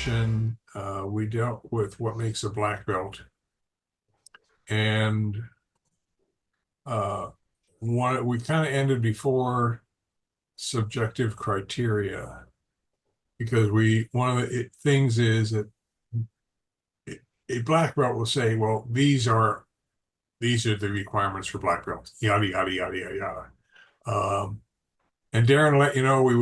session, we dealt with what makes a black belt. And we kind of ended before subjective criteria, because one of the things is that a black belt will say, well, these are the requirements for black belts, yada yada yada yada yada. And Darren, let you know, we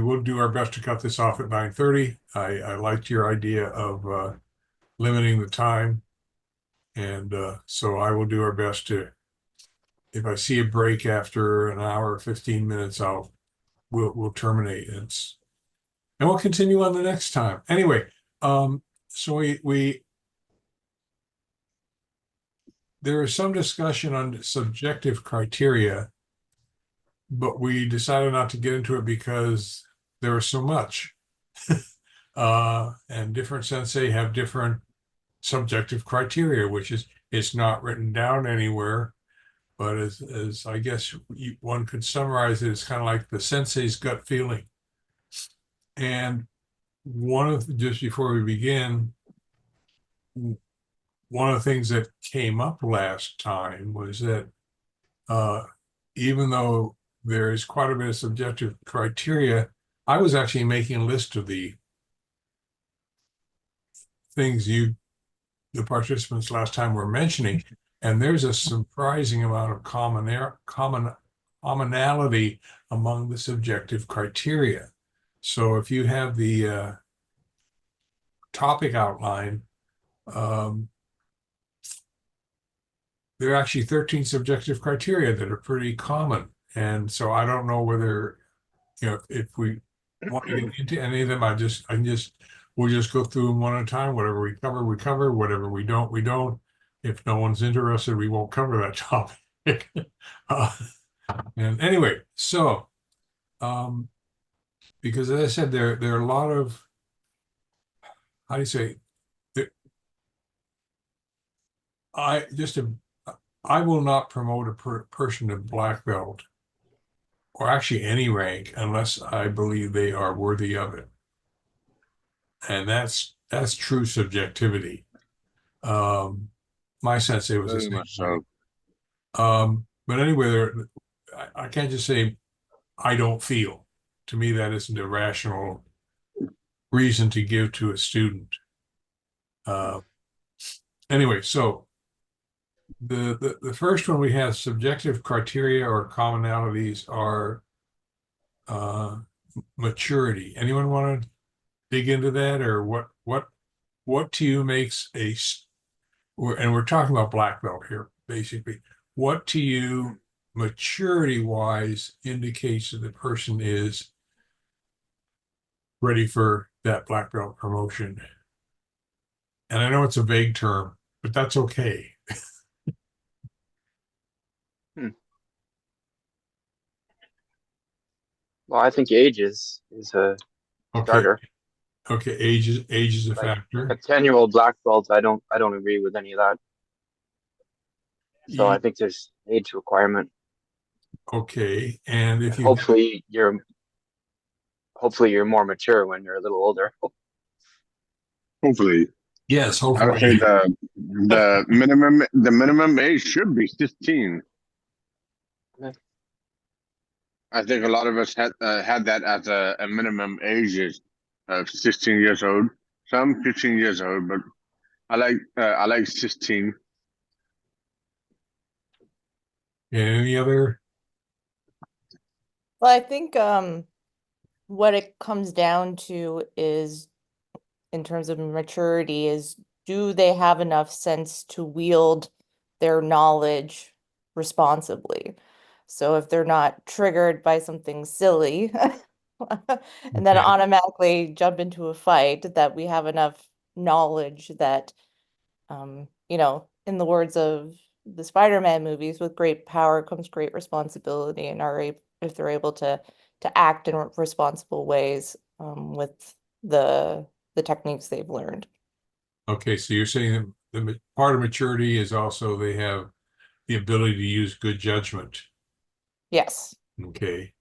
will do our best to cut this off at 9:30. I liked your idea of limiting the time, and so I will do our best to. If I see a break after an hour or 15 minutes, we'll terminate it, and we'll continue on the next time. Anyway, so there is some discussion on subjective criteria, but we decided not to get into it because there is so much. And different sensei have different subjective criteria, which is, it's not written down anywhere, but as I guess one could summarize it, it's kind of like the sensei's gut feeling. And just before we begin, one of the things that came up last time was that even though there is quite a bit of subjective criteria, I was actually making a list of the things the participants last time were mentioning, and there's a surprising amount of commonality among the subjective criteria. So if you have the topic outline, there are actually 13 subjective criteria that are pretty common. And so I don't know whether, if we want to get into any of them, we'll just go through them one at a time. Whatever we cover, we cover. Whatever we don't, we don't. If no one's interested, we won't cover that topic. And anyway, so, because as I said, there are a lot of, how do you say, I will not promote a person to black belt, or actually any rank, unless I believe they are worthy of it. And that's true subjectivity. My sensei was the Very same much way. so. But anyway, I can't just say I don't feel. To me, that isn't a rational reason to give to a student. Anyway, so the first one we have, subjective criteria or commonalities, are maturity. Anyone want to dig into that, or what to you makes and we're talking about black belt here, basically. What to you, maturity wise, indicates that the person is ready for that black belt promotion? And I know it's a vague term, but that's okay. Well, I think age is a Okay. starter. Okay, age is a factor. Like a 10-year-old black belt, I don't agree with any of that. So I think there's age requirement. Okay, and if you hopefully you're more mature when you're a little older. Hopefully. Yes, I would hopefully. say the minimum age should be 16. Okay. I think a lot of us had that as a minimum age of 16 years old. Some 15 years old, but I like 16. Any other? Well, I think what it comes down to is, in terms of maturity, is, do they have enough sense to wield their knowledge responsibly? So if they're not triggered by something silly and then Okay. automatically jump into a fight, that we have enough knowledge that, in the words of the Spider-Man movies, with great power comes great responsibility, and if they're able to act in responsible ways with the techniques they've learned. Okay, so you're saying the part of maturity is also they have the ability to use good judgment. Yes. Okay.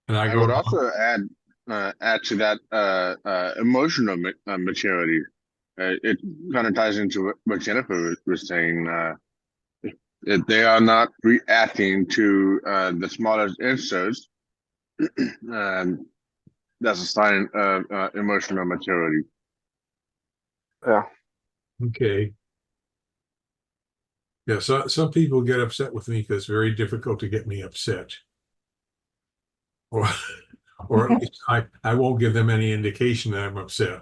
And I would go, also add add to that emotional maturity. It kind of ties into what Jennifer was saying. If they are not reacting to the smallest insults, that's a sign of emotional maturity. Yeah. Okay. Yeah, so some people get upset with me because it's very difficult to get me upset. Or or at least I won't give them any indication that I'm upset.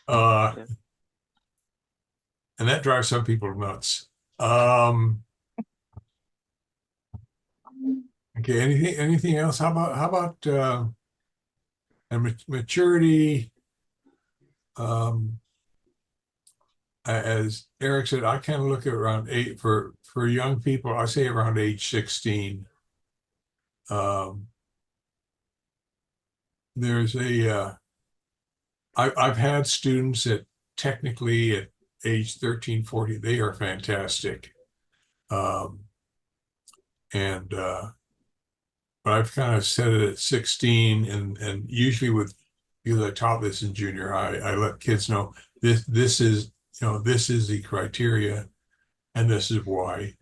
Uh, Yeah. and that drives some people nuts. Okay, anything else? How about and maturity? As Eric said, I kind of look at around 8 for young people. I say around age 16. There's I've had students that technically at age 13, 14, they are fantastic. And but I've kind of set it at 16, and usually because I taught this in junior high, I let kids know this is this is the criteria and this is why.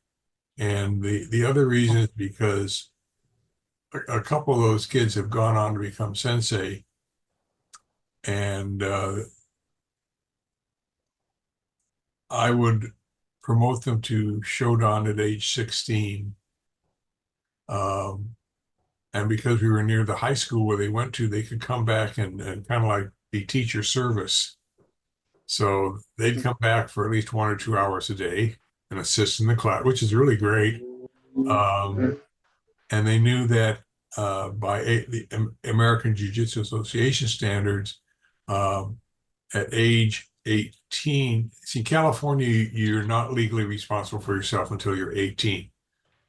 And the other reason is because a couple of those kids have gone on to become sensei, and I would promote them to Shodan at age 16. And because we were near the high school where they went to, they could come back and kind of like be teacher service. So they'd come back for at least 1 or 2 hours a day and assist in the class, which is really great. And they knew that by the American Jiu-Jitsu Association standards, at age 18, see, California, you're not legally responsible for yourself until you're 18.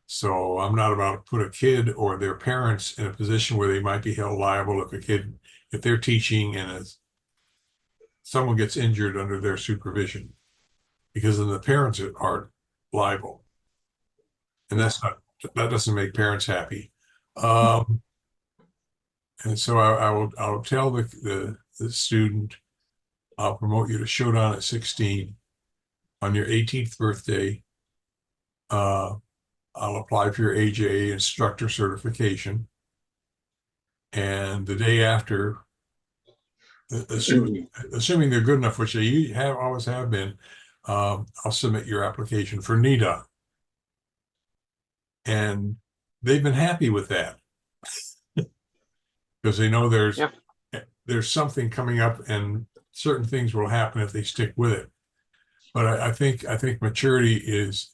So I'm not about to put a kid or their parents in a position where they might be held liable if they're teaching and someone gets injured under their supervision, because then the parents are liable. And that doesn't make parents happy. And so I'll tell the student, I'll promote you to Shodan at 16. On your 18th birthday, I'll apply for your AJA instructor certification. And the day after, assuming they're good enough, which they always have been, I'll submit your application for NIDA. And they've been happy with that because they know there's something coming up and certain things will happen if they stick with it. But I think maturity is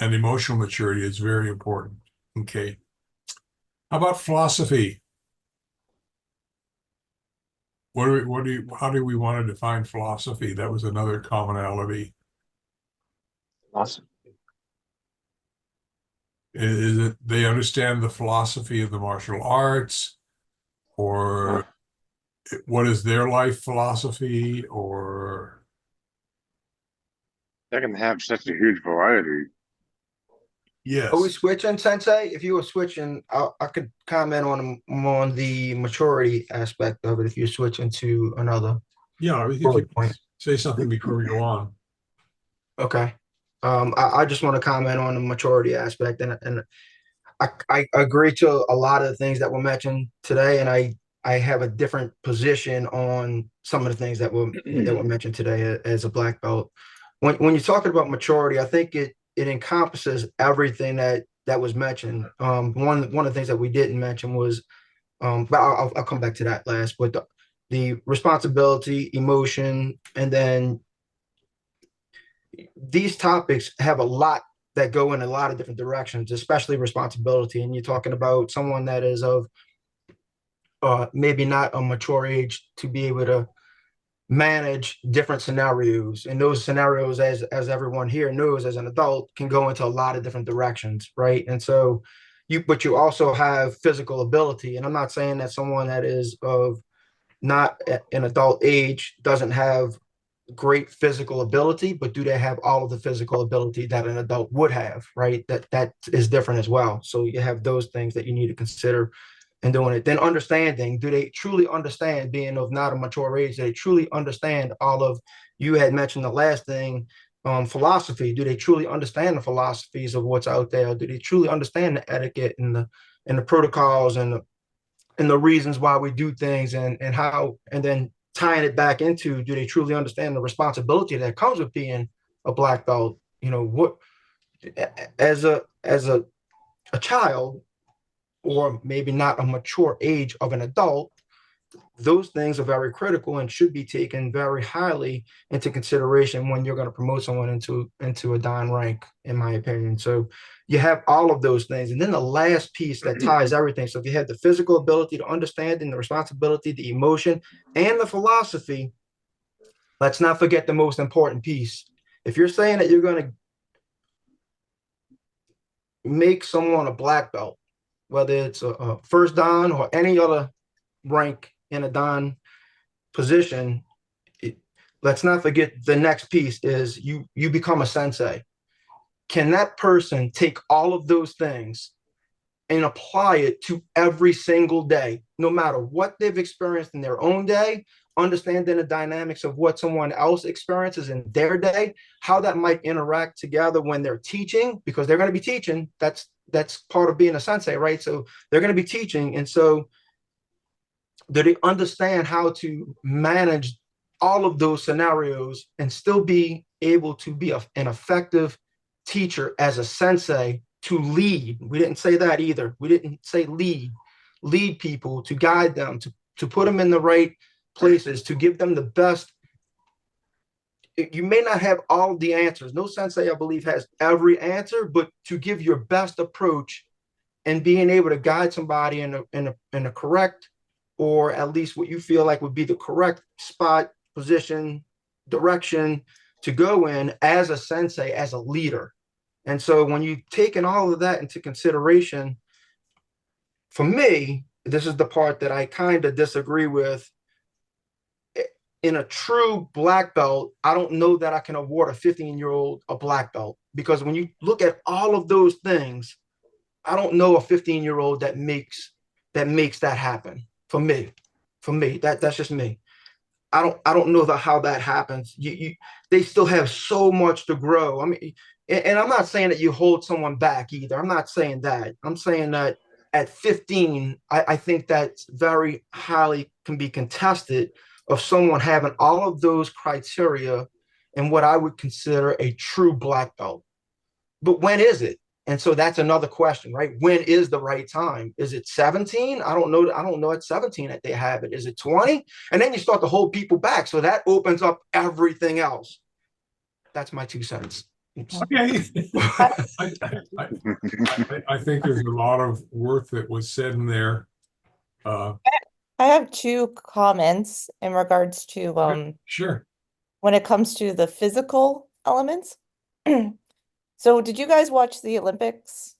and emotional maturity is very important. Okay. How about philosophy? How do we want to define philosophy? That was another commonality. Awesome. Is it they understand the philosophy of the martial arts, or what is their life philosophy, or They can have such a huge variety. yes. Are we switching, Sensei? If you were switching, I could comment on the maturity aspect of it. If you're switching to another Yeah, if you bullet point. say something before we go on. Okay. I just want to comment on the maturity aspect, and I agree to a lot of the things that were mentioned today, and I have a different position on some of the things that were mentioned today as a black belt. When you're talking about maturity, I think it encompasses everything that was mentioned. One of the things that we didn't mention was, but I'll come back to that last. But the responsibility, emotion, and then these topics have a lot that go in a lot of different directions, especially responsibility. And you're talking about someone that is of maybe not a mature age to be able to manage different scenarios. And those scenarios, as everyone here knows, as an adult, can go into a lot of different directions, right? And so but you also have physical ability. And I'm not saying that someone that is of not an adult age doesn't have great physical ability, but do they have all of the physical ability that an adult would have, right? That is different as well. So you have those things that you need to consider in doing it. Then understanding, do they truly understand, being of not a mature age, do they truly understand all of, you had mentioned the last thing, philosophy. Do they truly understand the philosophies of what's out there? Do they truly understand the etiquette and the protocols and the reasons why we do things, and how, and then tying it back into, do they truly understand the responsibility that comes with being a black belt? You know, what, as a child, or maybe not a mature age of an adult, those things are very critical and should be taken very highly into consideration when you're going to promote someone into a dan rank, in my opinion. So you have all of those things. And then the last piece that ties everything. So if you have the physical ability, the understanding, the responsibility, the emotion, and the philosophy, let's not forget the most important piece. If you're saying that you're going to make someone a black belt, whether it's a first dan or any other rank in a dan position, let's not forget the next piece is you become a sensei. Can that person take all of those things and apply it to every single day, no matter what they've experienced in their own day, understanding the dynamics of what someone else experiences in their day, how that might interact together when they're teaching, because they're going to be teaching. That's part of being a sensei, right? So they're going to be teaching. And so do they understand how to manage all of those scenarios and still be able to be an effective teacher as a sensei, to lead? We didn't say that either. We didn't say lead people, to guide them, to put them in the right places, to give them the best. You may not have all the answers. No sensei, I believe, has every answer, but to give your best approach and being able to guide somebody in a correct, or at least what you feel like would be the correct spot, position, direction to go in as a sensei, as a leader. And so when you taking all of that into consideration, for me, this is the part that I kind of disagree with. In a true black belt, I don't know that I can award a 15-year-old a black belt, because when you look at all of those things, I don't know a 15-year-old that makes that happen. For me, that's just me. I don't know how that happens. They still have so much to grow. I mean, and I'm not saying that you hold someone back either. I'm not saying that. I'm saying that at 15, I think that's very highly can be contested, of someone having all of those criteria and what I would consider a true black belt. But when is it? And so that's another question, right? When is the right time? Is it 17? I don't know. I don't know at 17 that they have it. Is it 20? And then you start to hold people back. So that opens up everything else. That's my 2 cents. Okay. I think there's a lot of worth that was said in there. I have 2 comments in regards to Sure. when it comes to the physical elements. So did you guys watch the Olympics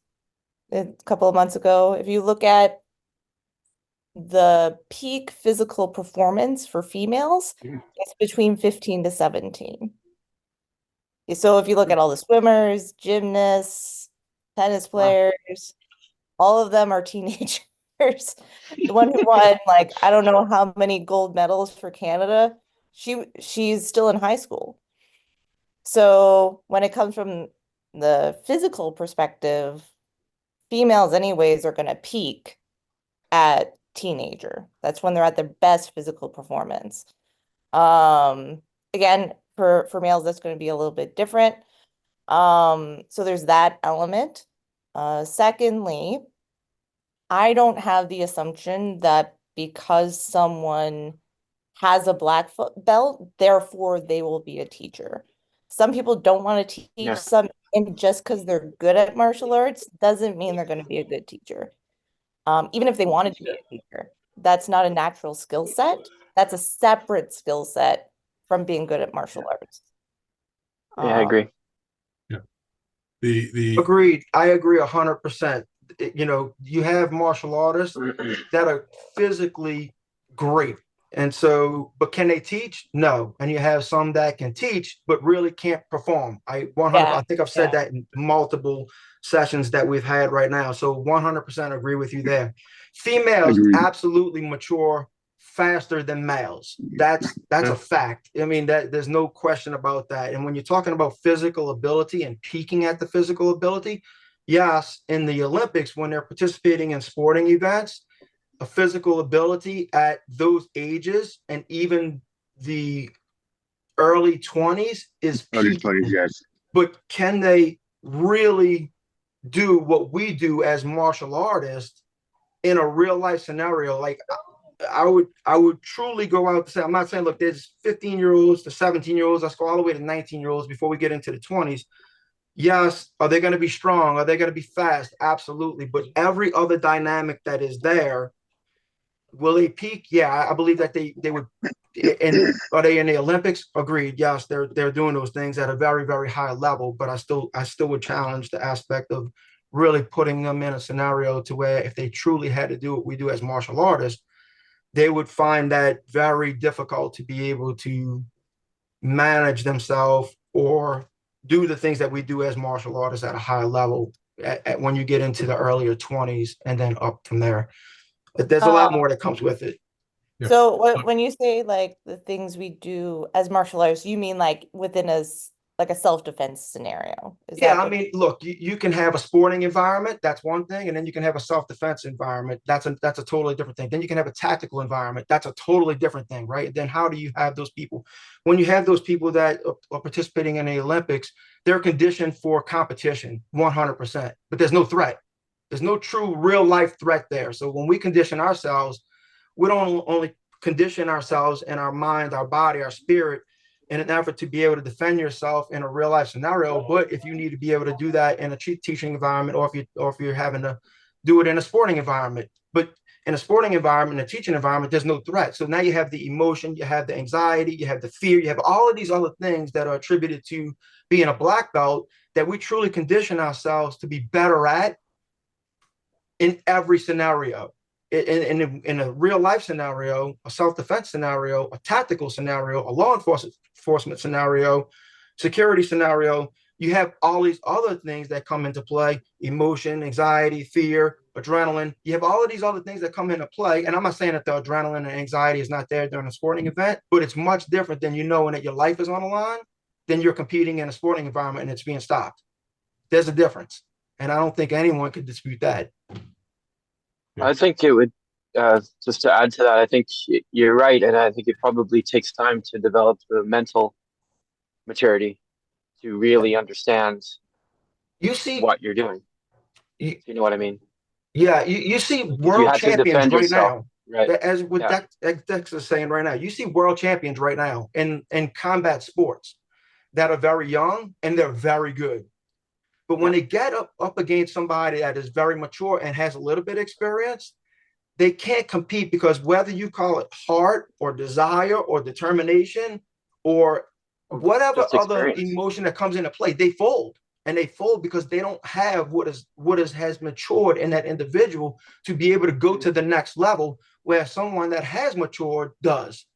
a couple of months ago? If you look at the peak physical performance for females, it's between 15 to 17. So if you look at all the swimmers, gymnasts, tennis players, all of them are teenagers. The one who won, like, I don't know how many gold medals for Canada, she's still in high school. So when it comes from the physical perspective, females anyways are going to peak at teenager. That's when they're at their best physical performance. Again, for males, that's going to be a little bit different. So there's that element. Secondly, I don't have the assumption that because someone has a black belt, therefore they will be a teacher. Some people don't want to teach some, and just because they're good at martial arts doesn't mean they're going to be a good teacher. Even if they wanted to be a teacher, that's not a natural skill set. That's a separate skill set from being good at martial arts. Yeah, I agree. Yeah. The Agreed. I agree 100%. You know, you have martial artists that are physically great, And so, but can they teach? No. And you have some that can teach, but really can't perform. I 100, Yeah, I think I've said yeah. that in multiple sessions that we've had right now. So 100% agree with you there. Females Agreed. absolutely mature faster than males. That's Yeah. a fact. I mean, that there's no question about that. And when you're talking about physical ability and peaking at the physical ability, yes, in the Olympics, when they're participating in sporting events, a physical ability at those ages and even the early 20s is Early 20s, peaking. yes. But can they really do what we do as martial artists in a real life scenario? Like I would truly go out to say, I'm not saying, look, there's 15-year-olds to 17-year-olds, let's go all the way to 19-year-olds before we get into the 20s. Yes, are they going to be strong? Are they going to be fast? Absolutely. But every other dynamic that is there, will they peak? Yeah, I believe that they would. And are they in the Olympics? Agreed. Yes, they're doing those things at a very, very high level. But I still would challenge the aspect of really putting them in a scenario to where if they truly had to do what we do as martial artists, they would find that very difficult to be able to manage themselves or do the things that we do as martial artists at a high level when you get into the earlier 20s and then up from there. But there's a lot more that comes with it. Yeah. So when you say like the things we do as martial artists, you mean like within like a self-defense scenario? Is Yeah, that I mean, look, you can have a sporting environment, that's one thing, and then you can have a self-defense environment. That's a totally different thing. Then you can have a tactical environment. That's a totally different thing, right? Then how do you have those people? When you have those people that are participating in the Olympics, they're conditioned for competition 100%, but there's no threat. There's no true real life threat there. So when we condition ourselves, we don't only condition ourselves in our mind, our body, our spirit in an effort to be able to defend yourself in a real life scenario. But if you need to be able to do that in a teaching environment, or if you're having to do it in a sporting environment, but in a sporting environment, a teaching environment, there's no threat. So now you have the emotion, you have the anxiety, you have the fear, you have all of these other things that are attributed to being a black belt that we truly condition ourselves to be better at in every scenario. In a real life scenario, a self-defense scenario, a tactical scenario, a law enforcement scenario, security scenario, you have all these other things that come into play: emotion, anxiety, fear, adrenaline. You have all of these other things that come into play. And I'm not saying that the adrenaline and anxiety is not there during a sporting event, but it's much different than knowing that your life is on the line, than you're competing in a sporting environment and it's being stopped. There's a difference. And I don't think anyone could dispute that. I think it would, just to add to that, I think you're right. And I think it probably takes time to develop the mental maturity to really understand You see, what you're doing. you, You know what I mean? yeah, you see Because you world have to champions defend right yourself, now. right? As with Yeah. Dex is saying right now, you see world champions right now in combat sports that are very young and they're very good. But when they get up against somebody that is very mature and has a little bit of experience, they can't compete, because whether you call it heart or desire or determination or whatever Just other experience. emotion that comes into play, they fold. And they fold because they don't have what has matured in that individual to be able to go to the next level, where someone that has matured does.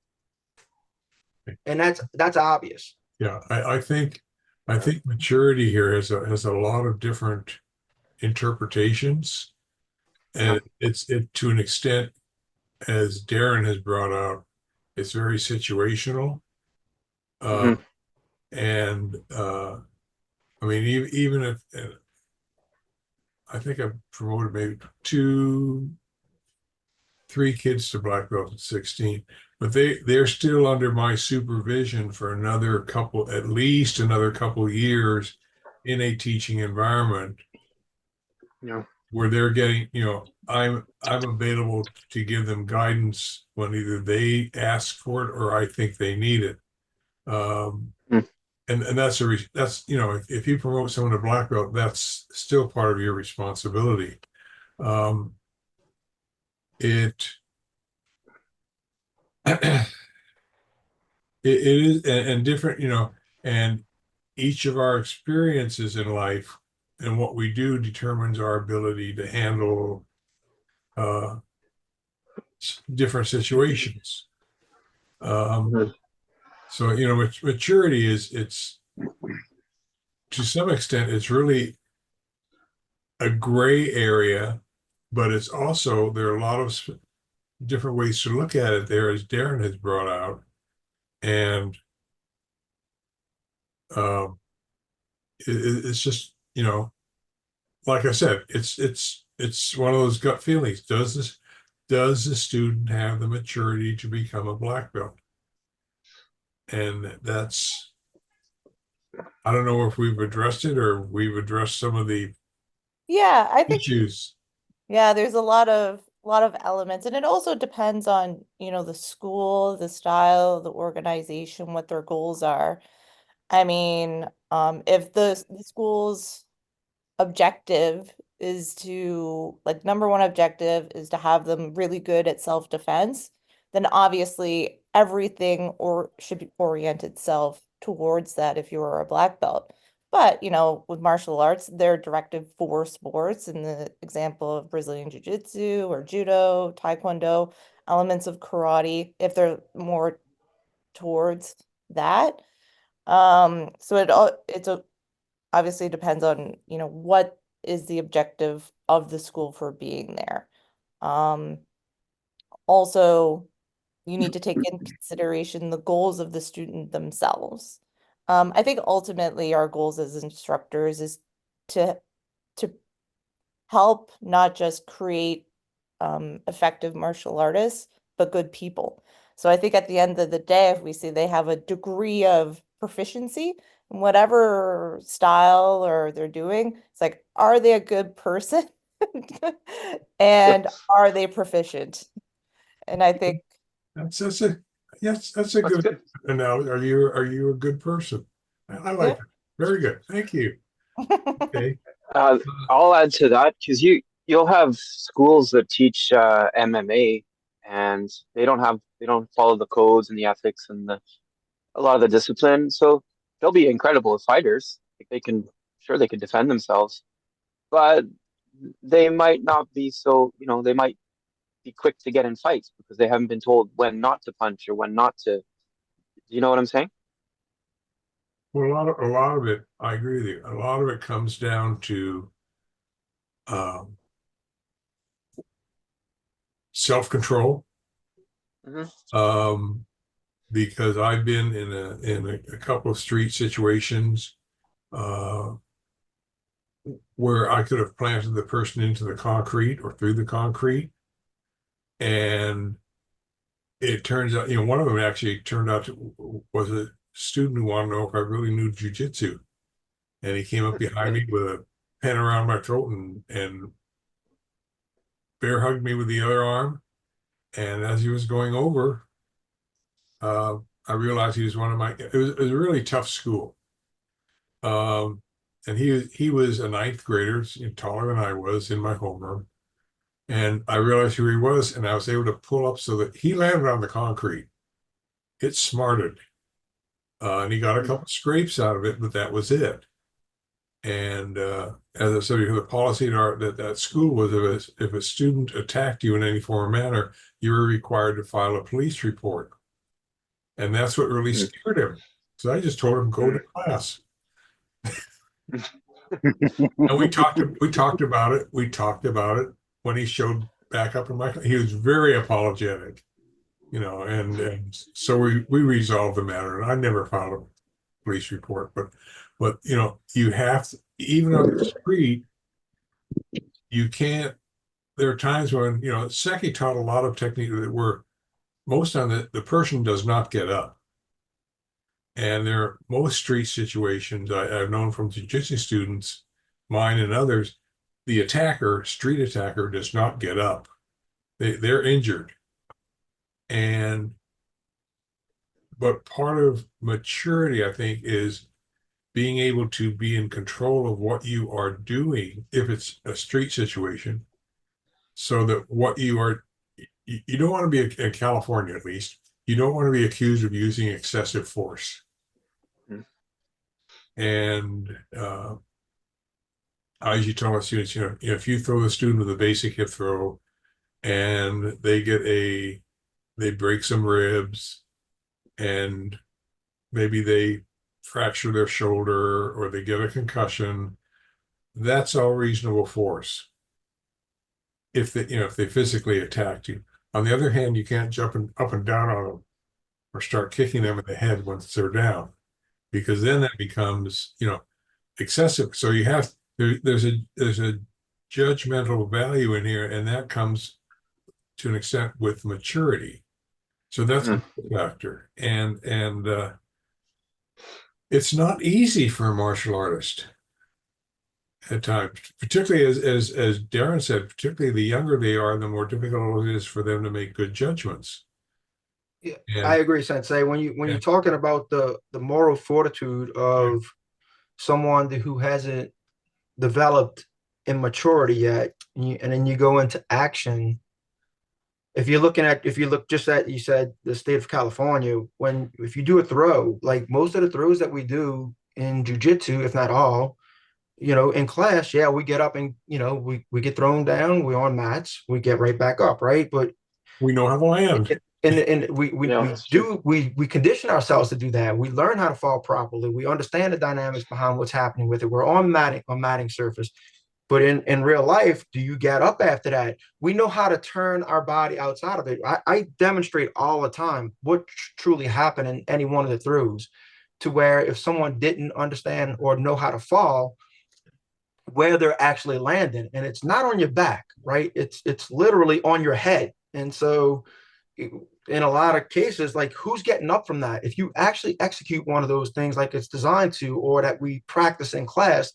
And that's obvious. Yeah, I think maturity here has a lot of different interpretations, and it's to an extent, as Darren has brought out, it's very situational. Mhm. And I mean, even if I think I've promoted maybe 3 kids to black belt at 16, but they're still under my supervision for at least another couple years in a teaching environment. Yeah. Where they're getting, I'm available to give them guidance when either they ask for it or I think they need it. Mm. And that's if you promote someone to black belt, that's still part of your responsibility. It it is, and different, and each of our experiences in life and what we do determines our ability to handle different situations. Mm-hmm. So, maturity it's to some extent, it's really a gray area, but it's also, there are a lot of different ways to look at it there, as Darren has brought out. And it's just, like I said, it's one of those gut feelings. Does the student have the maturity to become a black belt? And that's, I don't know if we've addressed it or we've addressed some of the Yeah, I think issues. yeah, there's a lot of elements, and it also depends on, the school, the style, the organization, what their goals are. I mean, if the school's objective is to, like, number one objective is to have them really good at self-defense, then obviously everything or should be orient itself towards that if you are a black belt. But, with martial arts, they're directed for sports, in the example of Brazilian Jiu-Jitsu or Judo, Taekwondo, elements of karate, if they're more towards that. So it's a obviously depends on, what is the objective of the school for being there. Also, you need to take in consideration the goals of the student themselves. I think ultimately our goals as instructors is to to help not just create effective martial artists, but good people. So I think at the end of the day, if we see they have a degree of proficiency in whatever style or they're doing, it's like, are they a good person? And are they proficient? And I think, That's a yes, that's a That's good good. analogy. Are you a good person? I like yeah. it. Very good. Thank you. Okay. I'll add to that because you'll have schools that teach MMA and they don't follow the codes and the ethics and a lot of the discipline. So they'll be incredible fighters. Like they can defend themselves, but they might not be so, they might be quick to get in fights because they haven't been told when not to punch or when not to. You know what I'm saying? Well, a lot of it, I agree with you. A lot of it comes down to um, self-control. Mm-hmm. Because I've been in a couple of street situations uh, where I could have planted the person into the concrete or through the concrete, and it turns out, one of them actually turned out was a student who wanted to know if I really knew jujitsu, and he came up behind me with a pen around my throat and bear hugged me with the other arm, and as he was going over, I realized he was one of my. It was a really tough school. And he was a ninth grader, taller than I was, in my homeroom. And I realized who he was, and I was able to pull up so that he landed on the concrete. It smarted. And he got a couple scrapes out of it, but that was it. And as I said, the policy at that school was if a student attacked you in any form or manner, you were required to file a police report. And that's what really scared him. So I just told him, go to class. And we talked about it. We talked about it when he showed back up in my. He was very apologetic, and so we resolved the matter. And I never filed a police report, but you have to, even on the street, you can't. There are times when Seki taught a lot of technique that were most on the person does not get up. And there are most street situations I've known from jiu-jitsu students, mine and others, the street attacker, does not get up. They're injured. But part of maturity, I think, is being able to be in control of what you are doing if it's a street situation, so that you don't want to be, in California at least, you don't want to be accused of using excessive force. And I usually tell my students, if you throw the student with a basic hip throw and they break some ribs, and maybe they fracture their shoulder or they get a concussion, that's all reasonable force. If they physically attacked you. On the other hand, you can't jump up and down on them or start kicking them in the head once they're down, because then that becomes, excessive. So there's a judgmental value in here, and that comes to an extent with maturity. So that's a factor. And it's not easy for a martial artist at times, particularly as Darren said, particularly the younger they are, the more difficult it is for them to make good judgments. Yeah, And I agree, Sensei. When you're talking about the moral fortitude of someone who hasn't developed in maturity yet, and then you go into action. If you look just at, you said the state of California, if you do a throw, like most of the throws that we do in jujitsu, if not all, in class, yeah, we get up and we get thrown down, we're on mats, we get right back up, right? But we know how to land. and we No, that's true. we condition ourselves to do that. We learn how to fall properly. We understand the dynamics behind what's happening with it. We're on matting surface. But in real life, do you get up after that? We know how to turn our body outside of it. I demonstrate all the time what truly happened in any one of the throws, to where if someone didn't understand or know how to fall, where they're actually landing, and it's not on your back, right? It's literally on your head. And so in a lot of cases, like, who's getting up from that? If you actually execute one of those things like it's designed to, or that we practice in class,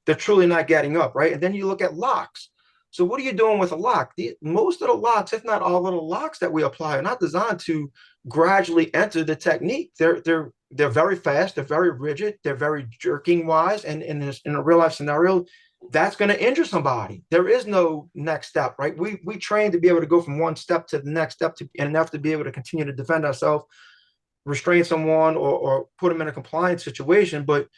they're truly not getting up, right? And then you look at locks. So what are you doing with a lock? Most of the locks, if not all of the locks that we apply, are not designed to gradually enter the technique. They're very fast, they're very rigid, they're very jerking wise, and in a real life scenario, that's going to injure somebody. There is no next step, right? We train to be able to go from one step to the next step, and enough to be able to continue to defend ourselves, restrain someone, or put them in a compliant situation. But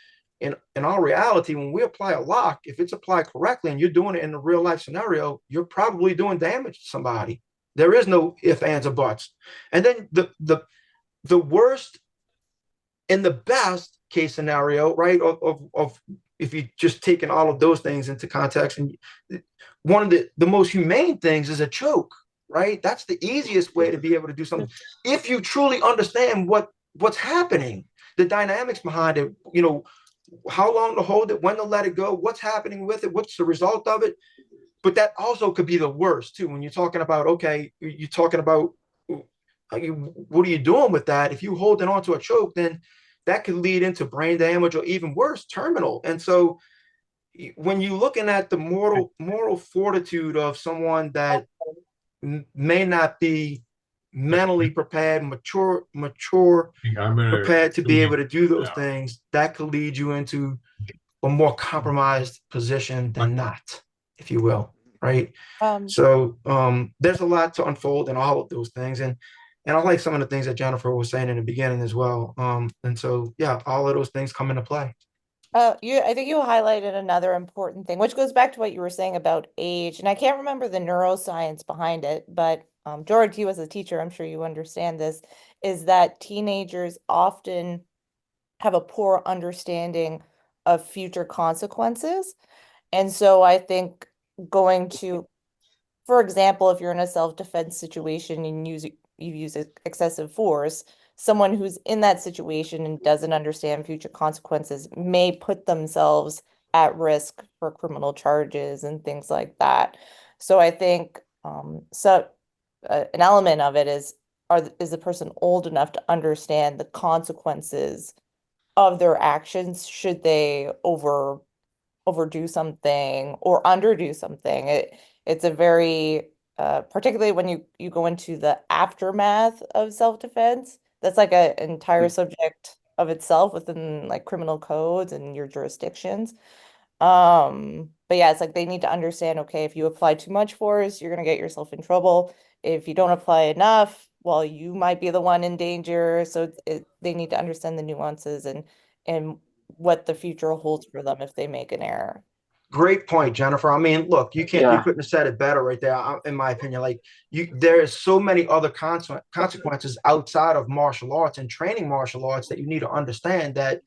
in all reality, when we apply a lock, if it's applied correctly and you're doing it in a real life scenario, you're probably doing damage to somebody. There is no ifs, ands, or buts. And then the worst and the best case scenario, right, of if you just taking all of those things into context, and one of the most humane things is a choke, right? That's the easiest way to be able to do something if you truly understand what's happening, the dynamics behind it, how long to hold it, when to let it go, what's happening with it, what's the result of it. But that also could be the worst too, when you're talking about, okay, you're talking about what are you doing with that? If you hold it onto a choke, then that could lead into brain damage, or even worse, terminal. And so when you're looking at the moral fortitude of someone that may not be mentally prepared, mature, prepared to be able to do those things, that could lead you into a more compromised position than not, if you will, right? So there's a lot to unfold in all of those things, and I like some of the things that Jennifer was saying in the beginning as well. And so yeah, all of those things come into play. I think you highlighted another important thing, which goes back to what you were saying about age, and I can't remember the neuroscience behind it, but George, you as a teacher, I'm sure you understand this, is that teenagers often have a poor understanding of future consequences. And so I think going to, for example, if you're in a self-defense situation and you use excessive force, someone who's in that situation and doesn't understand future consequences may put themselves at risk for criminal charges and things like that. So I think an element of it is the person old enough to understand the consequences of their actions should they overdo something or underdo something. It's a very particularly when you go into the aftermath of self-defense, that's like an entire subject of itself within like criminal codes and your jurisdictions. But yeah, it's like they need to understand, okay, if you apply too much force, you're gonna get yourself in trouble. If you don't apply enough, well, you might be the one in danger. So they need to understand the nuances and what the future holds for them if they make an error. Great point, Jennifer. I mean, look, you Yeah. couldn't have said it better right there, in my opinion. Like there is so many other consequences outside of martial arts and training martial arts that you need to understand that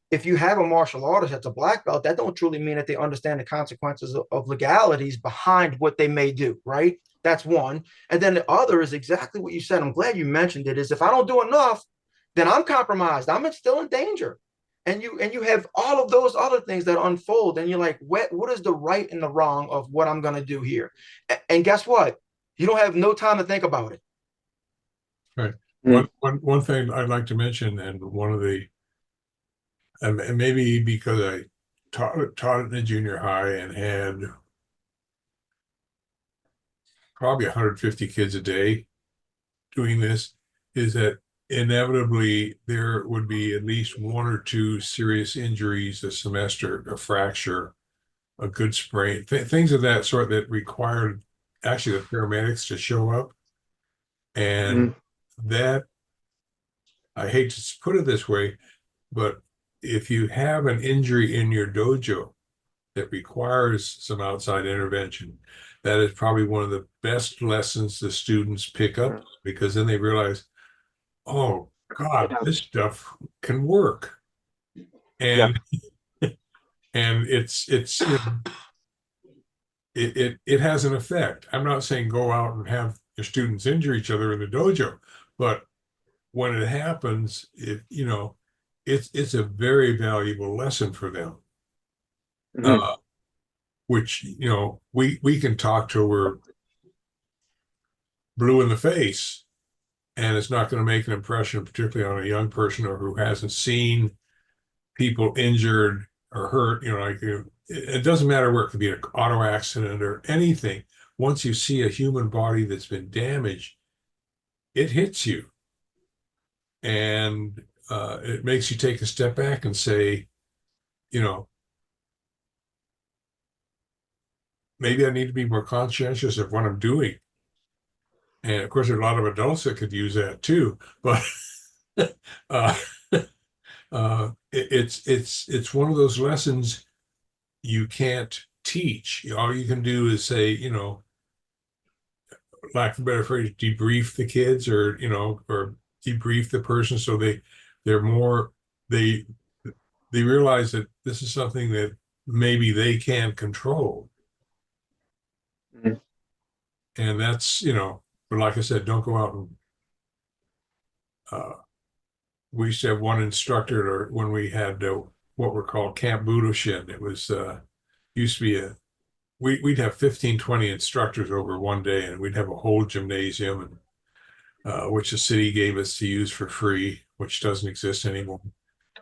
if you have a martial artist that's a black belt, that don't truly mean that they understand the consequences of legalities behind what they may do, right? That's one. And then the other is exactly what you said. I'm glad you mentioned it, is if I don't do enough, then I'm compromised. I'm still in danger. And you have all of those other things that unfold, and you're like, what is the right and the wrong of what I'm gonna do here? And guess what? You don't have no time to think about it. Right. Mm. One thing I'd like to mention, and one of the, and maybe because I taught in the junior high and had probably 150 kids a day doing this, is that inevitably there would be at least one or two serious injuries a semester, a fracture, a good sprain, things of that sort that required actually the paramedics to show up. And that, I hate to put it this way, but if you have an injury in your dojo that requires some outside intervention, that is probably one of the best lessons the students pick up, because then they realize, oh God, this stuff can work. And and it's you know, it has an effect. I'm not saying go out and have your students injure each other in the dojo, but when it happens, it's a very valuable lesson for them. Which we can talk till we're blue in the face, and it's not going to make an impression, particularly on a young person or who hasn't seen people injured or hurt. It doesn't matter where, it could be an auto accident or anything. Once you see a human body that's been damaged, it hits you, and it makes you take a step back and say, maybe I need to be more conscientious of what I'm doing. And of course, there are a lot of adults that could use that too. But it's one of those lessons you can't teach. All you can do is say, lack of a better phrase, debrief the kids, or debrief the person, so they're more they realize that this is something that maybe they can control. And that's, but like I said, don't go out and we used to have one instructor, or when we had what were called Camp Budoshin. It was used to be we'd have 15, 20 instructors over one day, and we'd have a whole gymnasium, and which the city gave us to use for free, which doesn't exist anymore.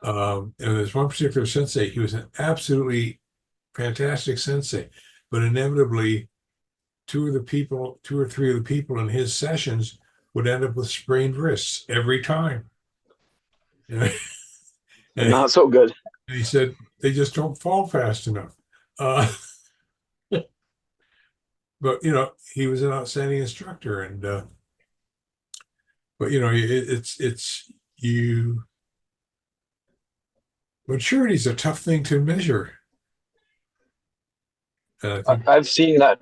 And there's one particular sensei. He was an absolutely fantastic sensei, but inevitably two or three of the people in his sessions would end up with sprained wrists every time. And Not so good. he said they just don't fall fast enough. But he was an outstanding instructor, and but it's maturity is a tough thing to measure. I've seen that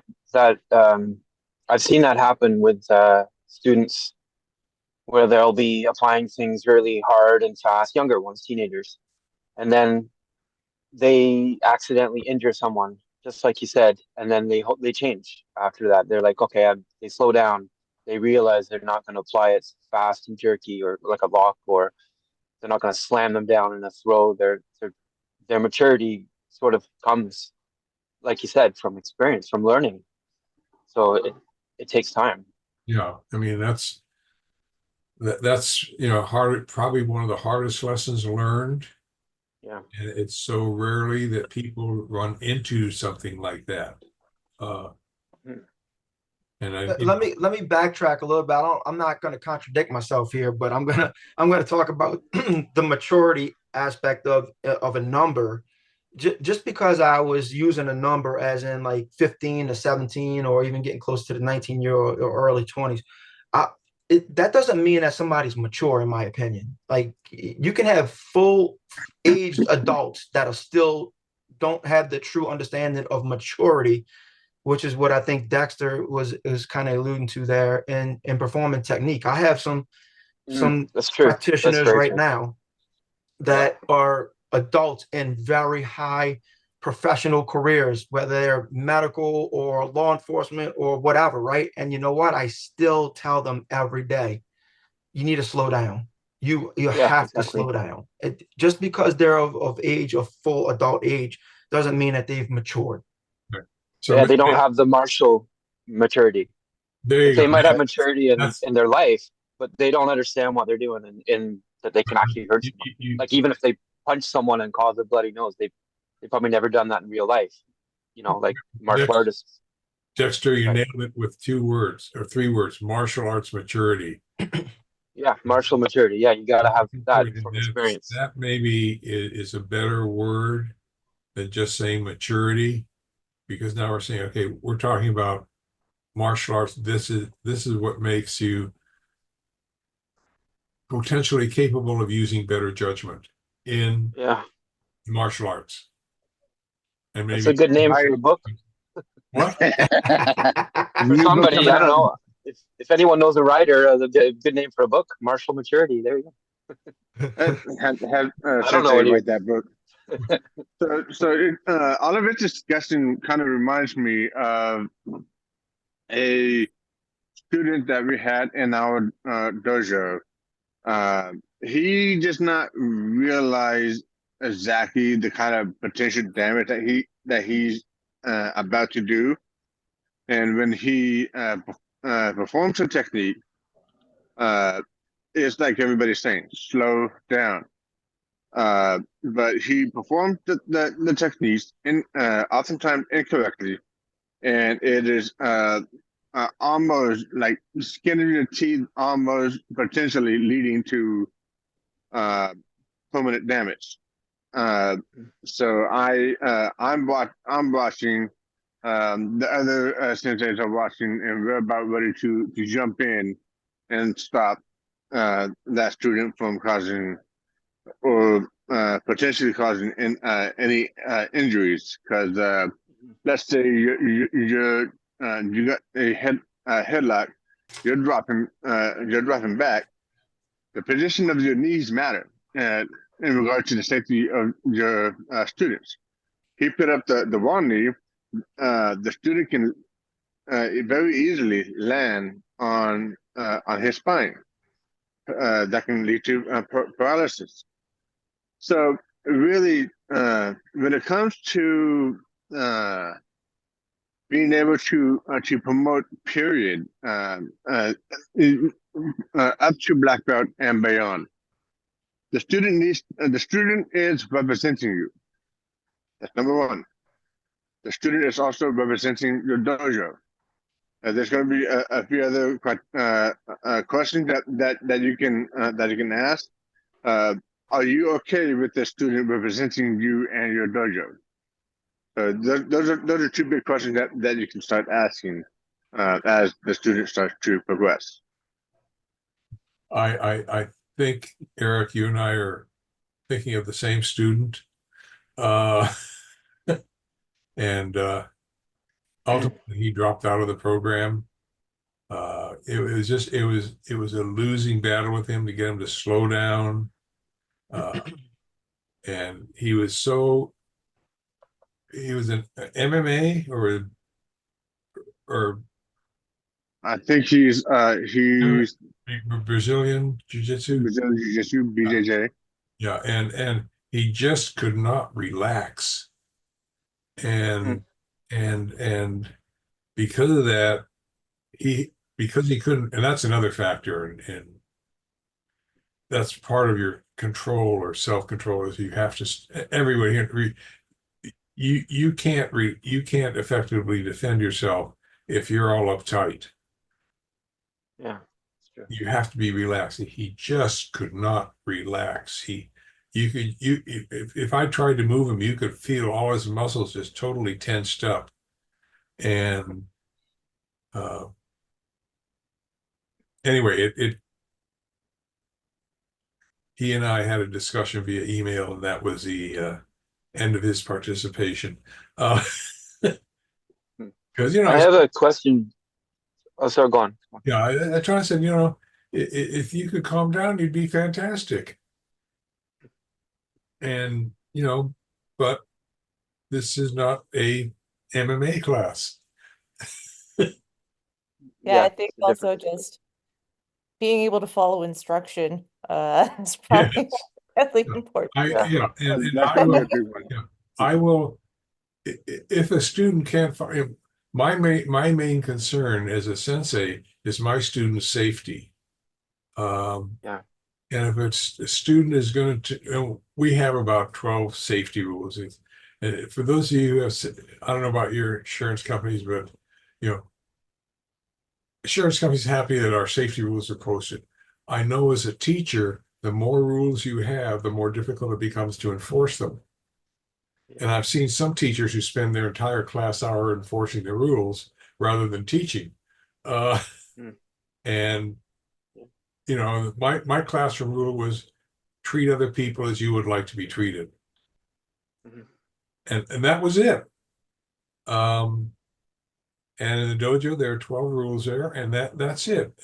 happen with students, where they'll be applying things really hard and fast, younger ones, teenagers, and then they accidentally injure someone, just like you said, and then they change after that. They're like, okay, they slow down. They realize they're not going to apply it fast and jerky or like a lock, or they're not going to slam them down in a throw. Their maturity sort of comes, like you said, from experience, from learning. So it takes time. Yeah, I mean that's hard, probably one of the hardest lessons learned. Yeah. And it's so rarely that people run into something like that. And let me backtrack a little bit. I'm not going to contradict myself here, but I'm gonna talk about the maturity aspect of a number. Just because I was using a number as in like 15 to 17, or even getting close to the 19-year or early 20s, that doesn't mean that somebody's mature, in my opinion. Like, you can have full aged adults that are still don't have the true understanding of maturity, which is what I think Dexter is kind of alluding to there in performing technique. I have some That's true. That's practitioners very right true. now that are adults in very high professional careers, whether they're medical or law enforcement or whatever, right? And you know what? I still tell them every day, you need to slow down. You Yeah, have to exactly. slow down. Just because they're of age, of full adult age, doesn't mean that they've matured. So Yeah, they don't have the martial maturity. there Like you they go. might have maturity That's in their life, but they don't understand what they're doing and that they can actually hurt you, someone. you, Like even if they punch someone and cause a bloody nose, they probably never done that in real life. You know, like martial Dex- artists. Dexter, you Right. nailed it with 2 words or 3 words: martial arts maturity. Yeah, martial maturity. Yeah, you gotta have that And from experience. that maybe is a better word than just saying maturity, because now we're saying, okay, we're talking about martial arts. This is what makes you potentially capable of using better judgment in Yeah, martial arts. And that's a maybe good name I for a book. what? For new book somebody, coming I don't out. know. If anyone knows a writer, a good name for a book, martial maturity. There you go. Have I don't know Sensei what you. write that book. All of this discussion kind of reminds me of a student that we had in our dojo. He just not realize exactly the kind of potential damage that he's about to do, and when he performs a technique, uh, it's like everybody's saying, slow down. But he performed the techniques oftentimes incorrectly, and it is almost like skin of your teeth, almost potentially leading to uh, permanent damage. I'm watching. The other senseis are watching, and we're about ready to jump in and stop that student from causing or potentially causing any injuries. Because let's say you got a headlock, you're dropping back. The position of your knees matter in regard to the safety of your students. He put up the wrong knee. The student can very easily land on his spine. That can lead to paralysis. So really, when it comes to being able to promote period up to black belt and beyond, the student is representing you. That's number one. The student is also representing your dojo. There's going to be a few other questions that you can ask. Are you okay with the student representing you and your dojo? Those are 2 big questions that you can start asking as the student starts to progress. I think, Eric, you and I are thinking of the same student. And ultimately he dropped out of the program. It was a losing battle with him to get him to slow down. And he was an MMA or I think he's Brazilian Jiu-Jitsu. Brazilian Jiu-Jitsu, BJJ. Yeah, and he just could not relax. And because of that, because he couldn't, and that's another factor, and that's part of your control or self-control, is you have to everybody you can't effectively defend yourself if you're all uptight. Yeah, that's true. You have to be relaxed. He just could not relax. If I tried to move him, you could feel all his muscles just totally tensed up. And anyway, he and I had a discussion via email, and that was end of his participation. Hmm. Because, you know, I have a question. Oh, sorry, go on. yeah, I try to say, you know, if you could calm down, you'd be fantastic. And, you know, but this is not a MMA class. Yeah, I Yeah, think it's a also different. just being able to follow instruction is probably Yes. really important. Yeah. Yeah, That's and I definitely a will, big one. yeah, I will, if a student can't find, my main concern as a sensei is my student's safety. Yeah. And if it's a student is going to, you know, we have about 12 safety rules. And for those of you who have, I don't know about your insurance companies, but, you know, insurance companies happy that our safety rules are posted. I know as a teacher, the more rules you have, the more difficult it becomes to enforce them. And I've seen some teachers who spend their entire class hour enforcing the rules rather than teaching. Mm. And, you know, my classroom rule was treat other people as you would like to be treated. Mhm. And that was it. And in the dojo, there are 12 rules there, and that's it.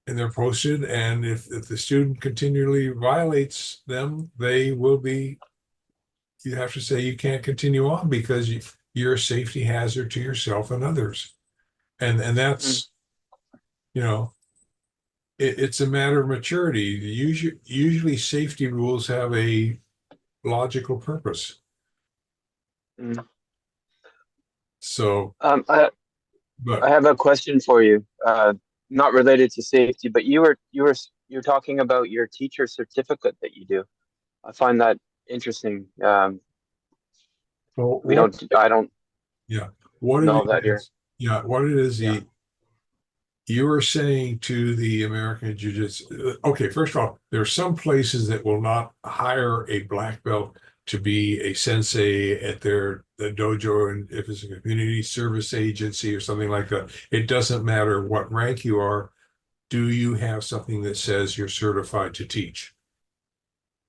And they're posted, and if the student continually violates them, they will be, you have to say you can't continue on because you're a safety hazard to yourself and others. And Mm. that's, you know, it's a matter of maturity. Usually safety rules have a logical purpose. Mm. So, I but have a question for you. Not related to safety, but you're talking about your teacher certificate that you do. I find that interesting. well, We don't. I don't yeah, what it know that here. is, yeah, what it is, Yeah. you were saying to the American Jiu-Jitsu, okay, first of all, there are some places that will not hire a black belt to be a sensei at the dojo, and if it's a community service agency or something like that, it doesn't matter what rank you are. Do you have something that says you're certified to teach?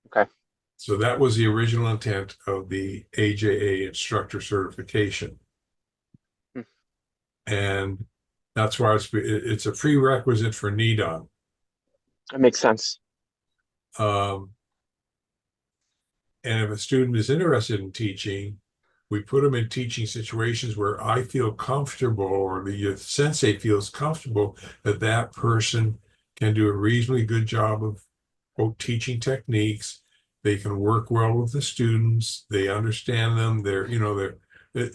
Okay. So that was the original intent of the AJA instructor certification. Hmm. And that's why it's a prerequisite for NEDON. That makes sense. And if a student is interested in teaching, we put them in teaching situations where I feel comfortable, or the sensei feels comfortable, that that person can do a reasonably good job of, quote, teaching techniques. They can work well with the students. They understand them. They're, you know, they're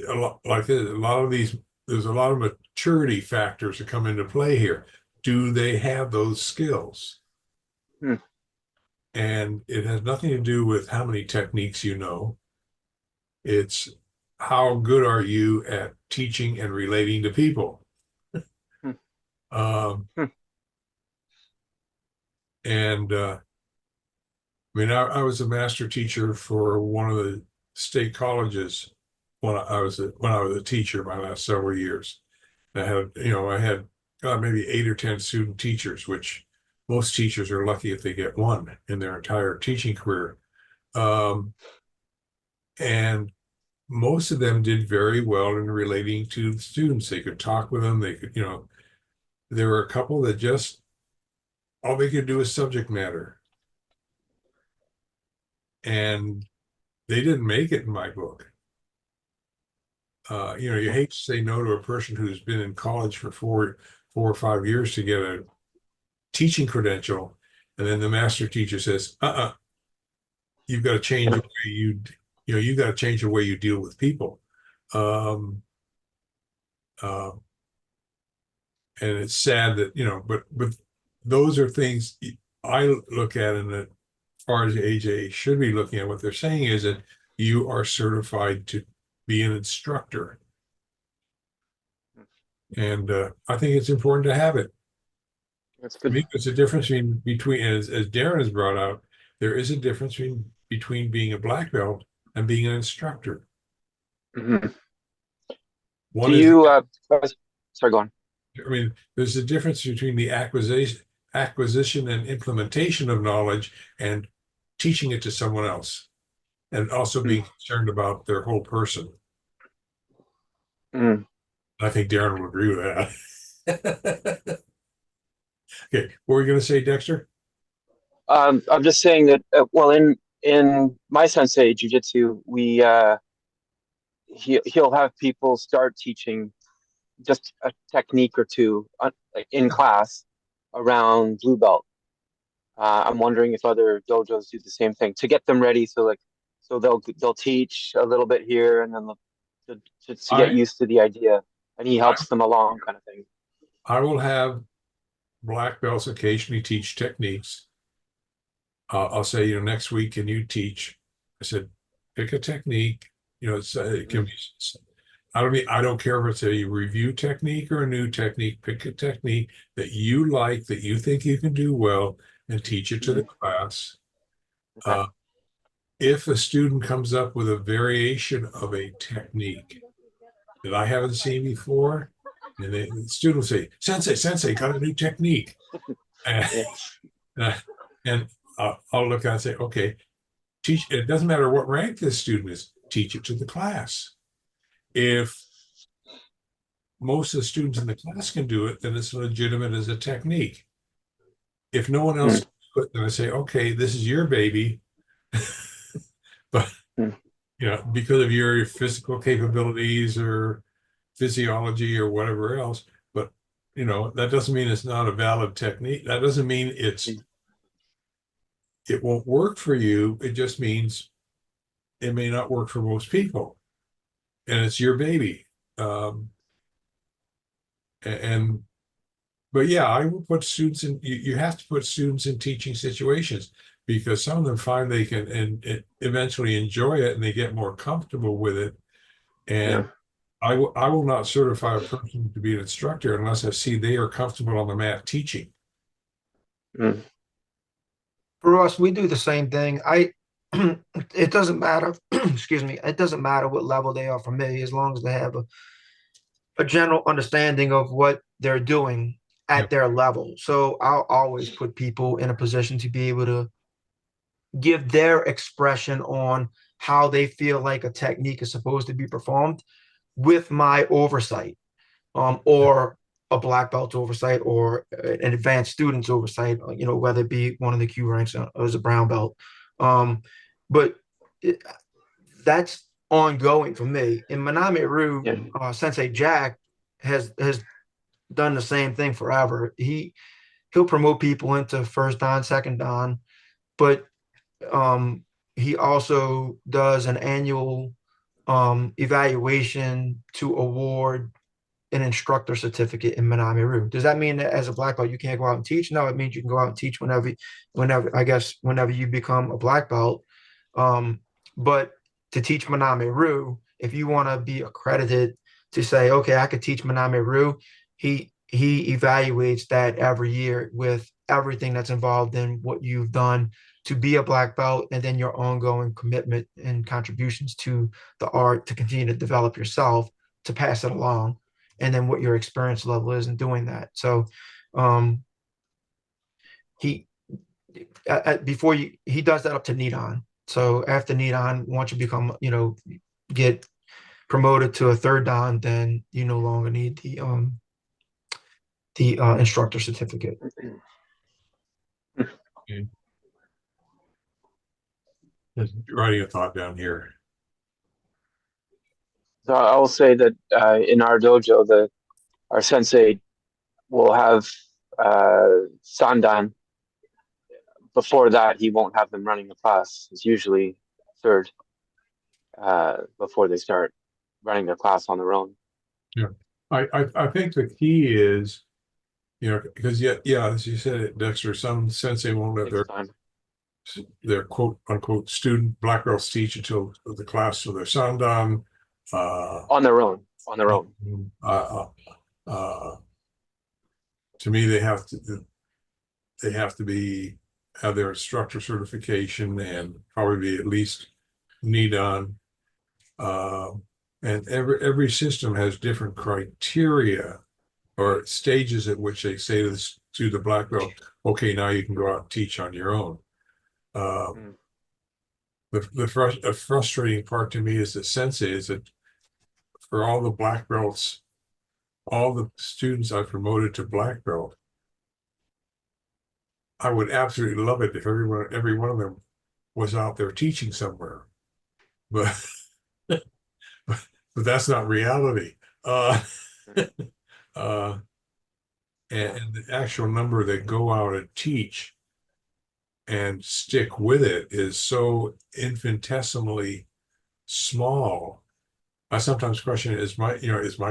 a lot, like a lot of these, there's a lot of maturity factors that come into play here. Do they have those skills? Hmm. And it has nothing to do with how many techniques you know. It's how good are you at teaching and relating to people. Hmm. Um, Hmm. and I mean, I was a master teacher for one of the state colleges when I was a teacher my last several years. I had maybe 8 or 10 student teachers, which most teachers are lucky if they get one in their entire teaching career. And most of them did very well in relating to the students. They could talk with them. They could, you know, there were a couple that just all they could do is subject matter. And they didn't make it in my book. You know, you hate to say no to a person who's been in college for 4 or 5 years to get a teaching credential, and then the master teacher says, you've got to change the way you've got to change the way you deal with people. Um, uh, and it's sad that, you know, but those are things I look at, and as far as the AJ should be looking at, what they're saying is that you are certified to be an instructor. And I think it's important to have it. That's I good. mean, there's a difference between as Darren has brought out, there is a difference between being a black belt and being an instructor. Mhm. One Do is, you? Sorry, go on. I mean, there's a difference between the acquisition and implementation of knowledge and teaching it to someone else, and also being concerned about their whole person. Mm. I think Darren will agree with that. Okay, what were you going to say, Dexter? I'm just saying that, well, in my sensei jujitsu, he'll have people start teaching just a technique or two like in class around blue belt. I'm wondering if other dojos do the same thing to get them ready. So they'll teach a little bit here, and then to get used to the idea, and he helps them along, kind of thing. I will have black belts occasionally teach techniques. I'll say, next week, can you teach? I said, pick a technique. It can be. I don't care if it's a review technique or a new technique. Pick a technique that you like, that you think you can do well, and teach it to the class. Okay. If a student comes up with a variation of a technique that I haven't seen before, and the student will say, Sensei, got a new technique. And I'll look and say, okay, teach. It doesn't matter what rank this student is, teach it to the class. If most of the students in the class can do it, then it's legitimate as a technique. If no one else can do it, then I say, okay, this is your baby. But because of your physical capabilities or physiology or whatever else, but that doesn't mean it's not a valid technique. That doesn't mean it won't work for you. It just means it may not work for most people, and it's your baby. But yeah, I will put students in. You have to put students in teaching situations, because some of them find they can and eventually enjoy it, and they get more comfortable with it. And I will not certify a person to be an instructor unless I see they are comfortable on the mat teaching. For us, we do the same thing. It doesn't matter, excuse me, it doesn't matter what level they are for me, as long as they have a general understanding of what they're doing at their level. So I'll always put people in a position to be able to give their expression on how they feel like a technique is supposed to be performed with my oversight, or a black belt oversight, or an advanced student's oversight, whether it be one of the Q ranks or as a brown belt. But that's ongoing for me. In Manami-ryu, Sensei Jack has done the same thing forever. He'll promote people into first dan, second dan, but he also does an annual evaluation to award an instructor certificate in Manami-ryu. Does that mean that as a black belt you can't go out and teach? No, it means you can go out and teach whenever you become a black belt. But to teach Manami-ryu, if you want to be accredited to say, okay, I could teach Manami-ryu, he evaluates that every year with everything that's involved in what you've done to be a black belt, and then your ongoing commitment and contributions to the art to continue to develop yourself, to pass it along, and then what your experience level is in doing that. So he does that up to Nidan. So after Nidan, once you become, get promoted to a third dan, then you no longer need the instructor certificate. Okay. Just writing a thought down here. So I will say that in our dojo, our sensei will have sandan. Before that, he won't have them running the class. It's usually third before they start running their class on their own. Yeah, I think the key is, because as you said, Dexter, some sensei won't let their quote unquote student black belts teach until the class, so their sandan on their own. To me, they have to have their instructor certification and probably be at least Nidan. And every system has different criteria or stages at which they say to the black belt, okay, now you can go out and teach on your own. the frustrating part to me as a sensei is that for all the black belts, all the students I promoted to black belt, I would absolutely love it if every one of them was out there teaching somewhere, but but that's not reality. Uh, and the actual number that go out and teach and stick with it is so infinitesimally small. I sometimes question, is my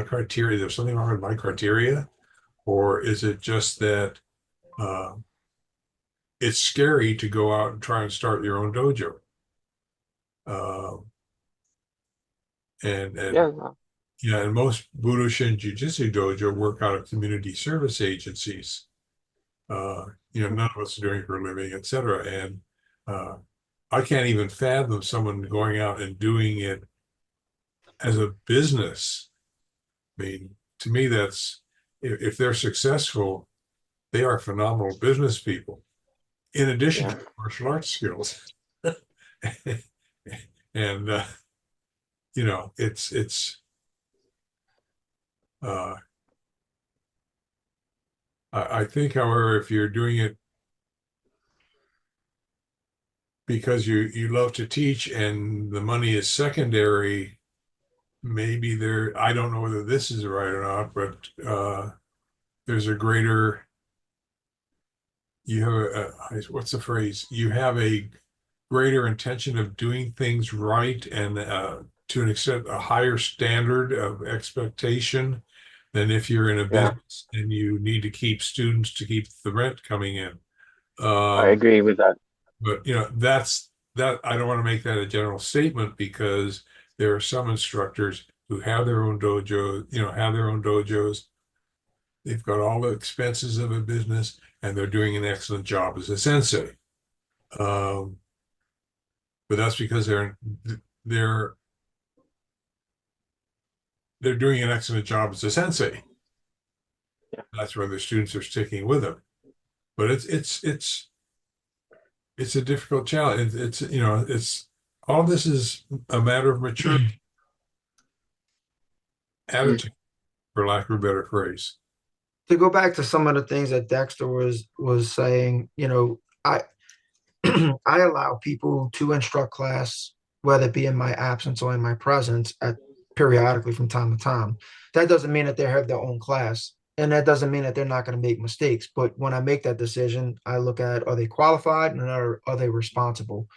criteria, is there something wrong with my criteria? Or is it just that it's scary to go out and try and start your own dojo? And Yeah, no, yeah, and most Budoshin Jiu-Jitsu dojo work out of community service agencies. None of us are doing it for a living, etc. And I can't even fathom someone going out and doing it as a business. I mean, to me, that's if they're successful, they are phenomenal business people, in addition yeah. to martial arts skills. And it's I think, however, if you're doing it because you love to teach and the money is secondary, maybe I don't know whether this is right or not, but there's a greater, what's the phrase? You have a greater intention of doing things right and to an extent, a higher standard of expectation than if you're in a Yeah. business and you need to keep students to keep the rent coming in. I agree with that. But that's that. I don't want to make that a general statement because there are some instructors who have their own dojo, have their own dojos. They've got all the expenses of a business, and they're doing an excellent job as a sensei. But that's because they're doing an excellent job as a sensei. Yeah. That's why the students are sticking with them. But it's a difficult challenge. It's all this is a matter of maturity, attitude, for lack of a better phrase. To go back to some of the things that Dexter was saying, I I allow people to instruct class, whether it be in my absence or in my presence, periodically from time to time. That doesn't mean that they have their own class, and that doesn't mean that they're not going to make mistakes. But when I make that decision, I look at, are they qualified and are they responsible?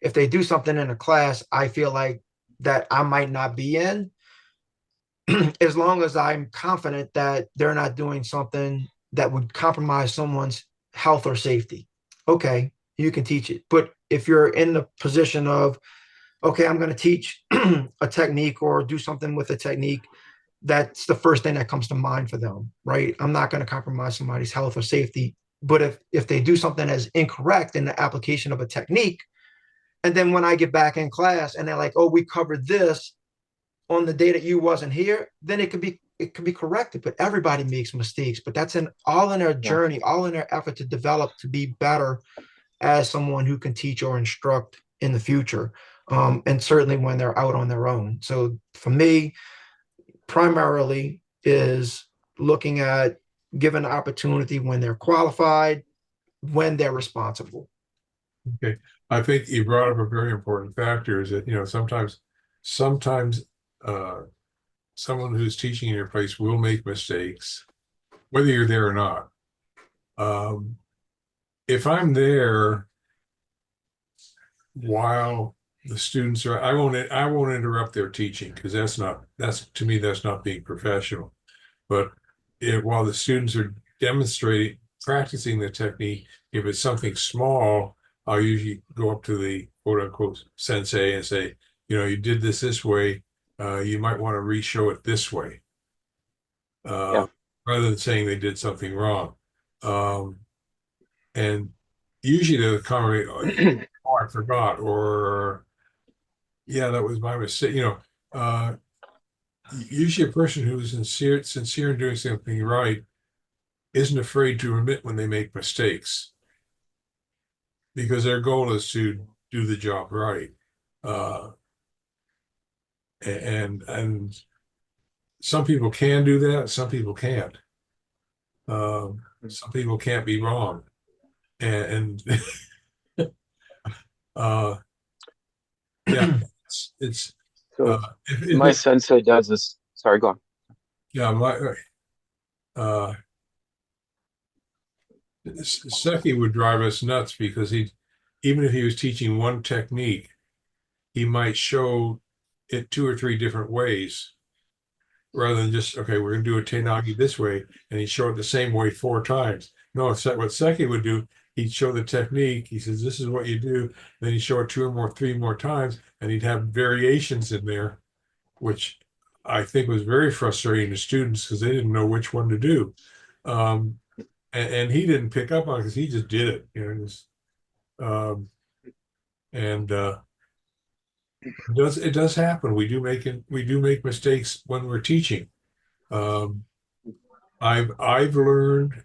If they do something in a class I feel like that I might not be in, as long as I'm confident that they're not doing something that would compromise someone's health or safety, okay, you can teach it. But if you're in the position of, okay, I'm going to teach a technique or do something with a technique, that's the first thing that comes to mind for them, right? I'm not going to compromise somebody's health or safety. But if they do something as incorrect in the application of a technique, and then when I get back in class and they're like, oh, we covered this on the day that you wasn't here, then it could be corrected. But everybody makes mistakes. But that's all in their journey, all in their effort to develop to be better as someone who can teach or instruct in the future. And certainly when they're out on their own. So for me, primarily is looking at given the opportunity when they're qualified, when they're responsible. Okay, I think you brought up a very important factor is that sometimes someone who's teaching in your place will make mistakes, whether you're there or not. If I'm there while the students are, I won't interrupt their teaching because to me that's not being professional. But while the students are practicing the technique, if it's something small, I'll usually go up to the quote unquote sensei and say, you did this way. You might want to re-show it this way, rather than saying they did something wrong. And usually they'll comment, oh, I forgot, or yeah, that was my mistake. Usually a person who is sincere in doing something right isn't afraid to admit when they make mistakes because their goal is to do the job right. And some people can do that, some people can't. Some people can't be wrong, and yeah, it's So if my it, sensei does this. Sorry, go on. yeah, uh Seki would drive us nuts because even if he was teaching one technique, he might show it 2 or 3 different ways rather than just, okay, we're going to do a Tenagi this way, and he'd show it the same way 4 times. No, what Seki would do, he'd show the technique. He says, this is what you do. Then he'd show it 3 more times, and he'd have variations in there, which I think was very frustrating to students because they didn't know which one to do. And he didn't pick up on it because he just did it, you know, just, and it does happen. We do make mistakes when we're teaching. I've learned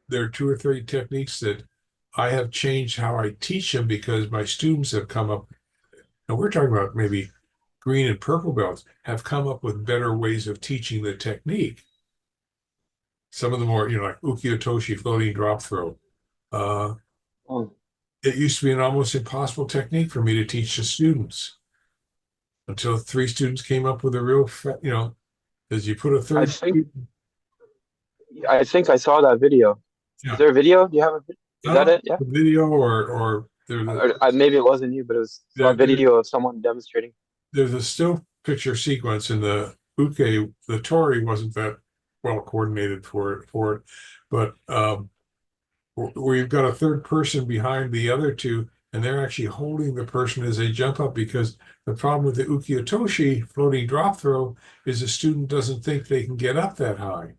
there are 2 or 3 techniques that I have changed how I teach them because my students have come up, and we're talking about maybe green and purple belts, have come up with better ways of teaching the technique. Some of them are, like ukiyo-toshi, floating drop throw. It used to be an almost impossible technique for me to teach the students until 3 students came up with a real, as you put a third. I think I saw that video. Yeah. Is there a video? Do you have is that it? Yeah. The video or there's Maybe it wasn't you, but it was a video of someone demonstrating. There's a still picture sequence in the uke. The tori wasn't that well coordinated for it, but we've got a third person behind the other 2, and they're actually holding the person as they jump up, because the problem with the ukiyo-toshi floating drop throw is the student doesn't think they can get up that high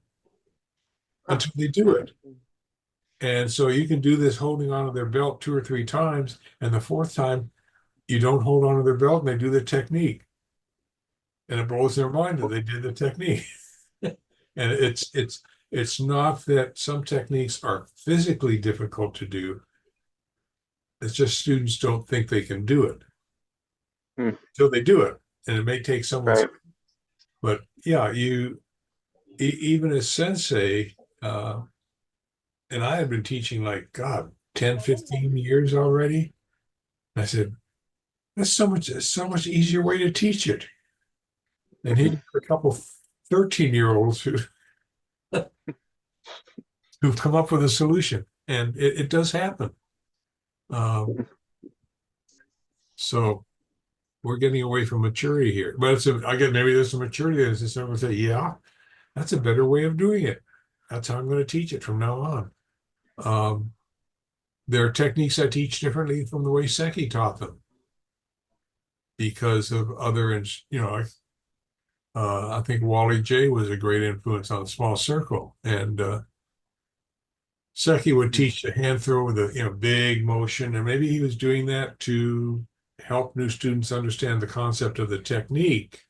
until they do it. And so you can do this holding onto their belt 2 or 3 times, and the 4th time you don't hold onto their belt and they do the technique. And it blows their mind that they did the technique. And it's not that some techniques are physically difficult to do. It's just students don't think they can do it. So they do it, and it may take someone. Right. But yeah, even as sensei, and I had been teaching 10, 15 years already. I said, that's so much easier way to teach it. And here's a couple 13-year-olds who've come up with a solution, and it does happen. So we're getting away from maturity here, but maybe there's some maturity there. Someone say, yeah, that's a better way of doing it. That's how I'm going to teach it from now on. There are techniques I teach differently from the way Seki taught them because of other, I think Wally J was a great influence on Small Circle, and Seki would teach the hand throw with a big motion, and maybe he was doing that to help new students understand the concept of the technique.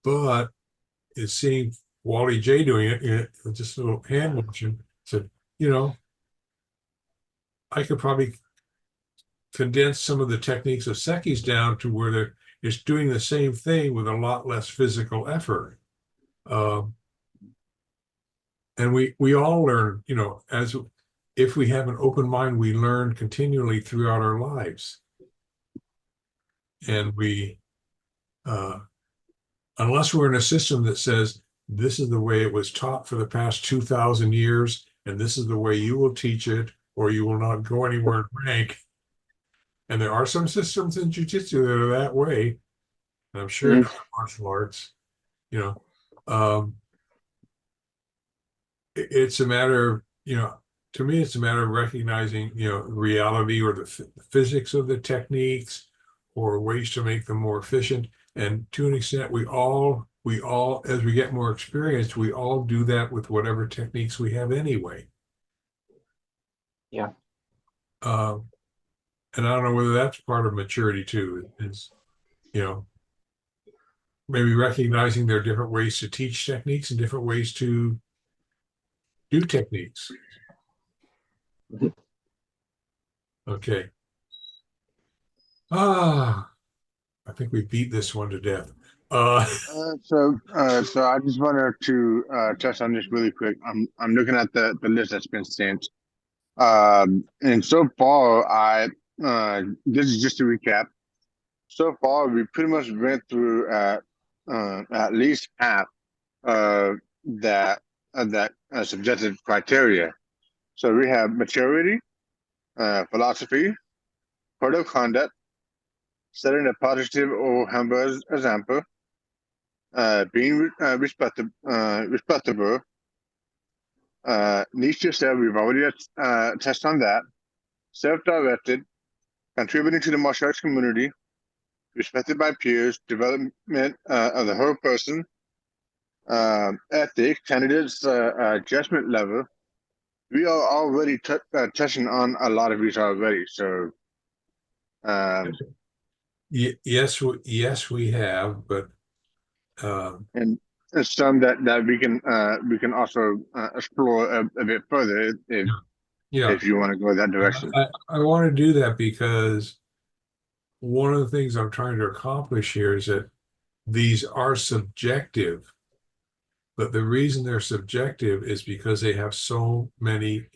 But it's seeing Wally J doing it, just a little hand motion, said, I could probably condense some of the techniques of Seki's down to where it's doing the same thing with a lot less physical effort. And we all learn, if we have an open mind, we learn continually throughout our lives. And unless we're in a system that says, this is the way it was taught for the past 2,000 years, and this is the way you will teach it, or you will not go anywhere in rank. And there are some systems in Jiu-Jitsu that are that way. And I'm sure in martial arts, it's a matter of, to me, it's a matter of recognizing, reality or the physics of the techniques or ways to make them more efficient. And to an extent, we all, as we get more experience, we all do that with whatever techniques we have anyway. Yeah. And I don't know whether that's part of maturity too, is, maybe recognizing there are different ways to teach techniques and different ways to do techniques. Okay. Ah, I think we beat this one to death. So I just wanted to touch on this really quick. I'm looking at the list that's been sent. And so far, this is just a recap. So far, we pretty much went through at least half that subjective criteria. So we have maturity, philosophy, code of conduct, setting a positive or humble example, being respectable, niche yourself. We've already touched on that. Self-directed, contributing to the martial arts community, respected by peers, development of the whole person, ethics, candidates, judgment level. We are already touching on a lot of these already. So, Yes, we have, but and some that we can also explore a bit further if you want to go that direction. I want to do that because one of the things I'm trying to accomplish here is that these are subjective, but the reason they're subjective is because they have so many.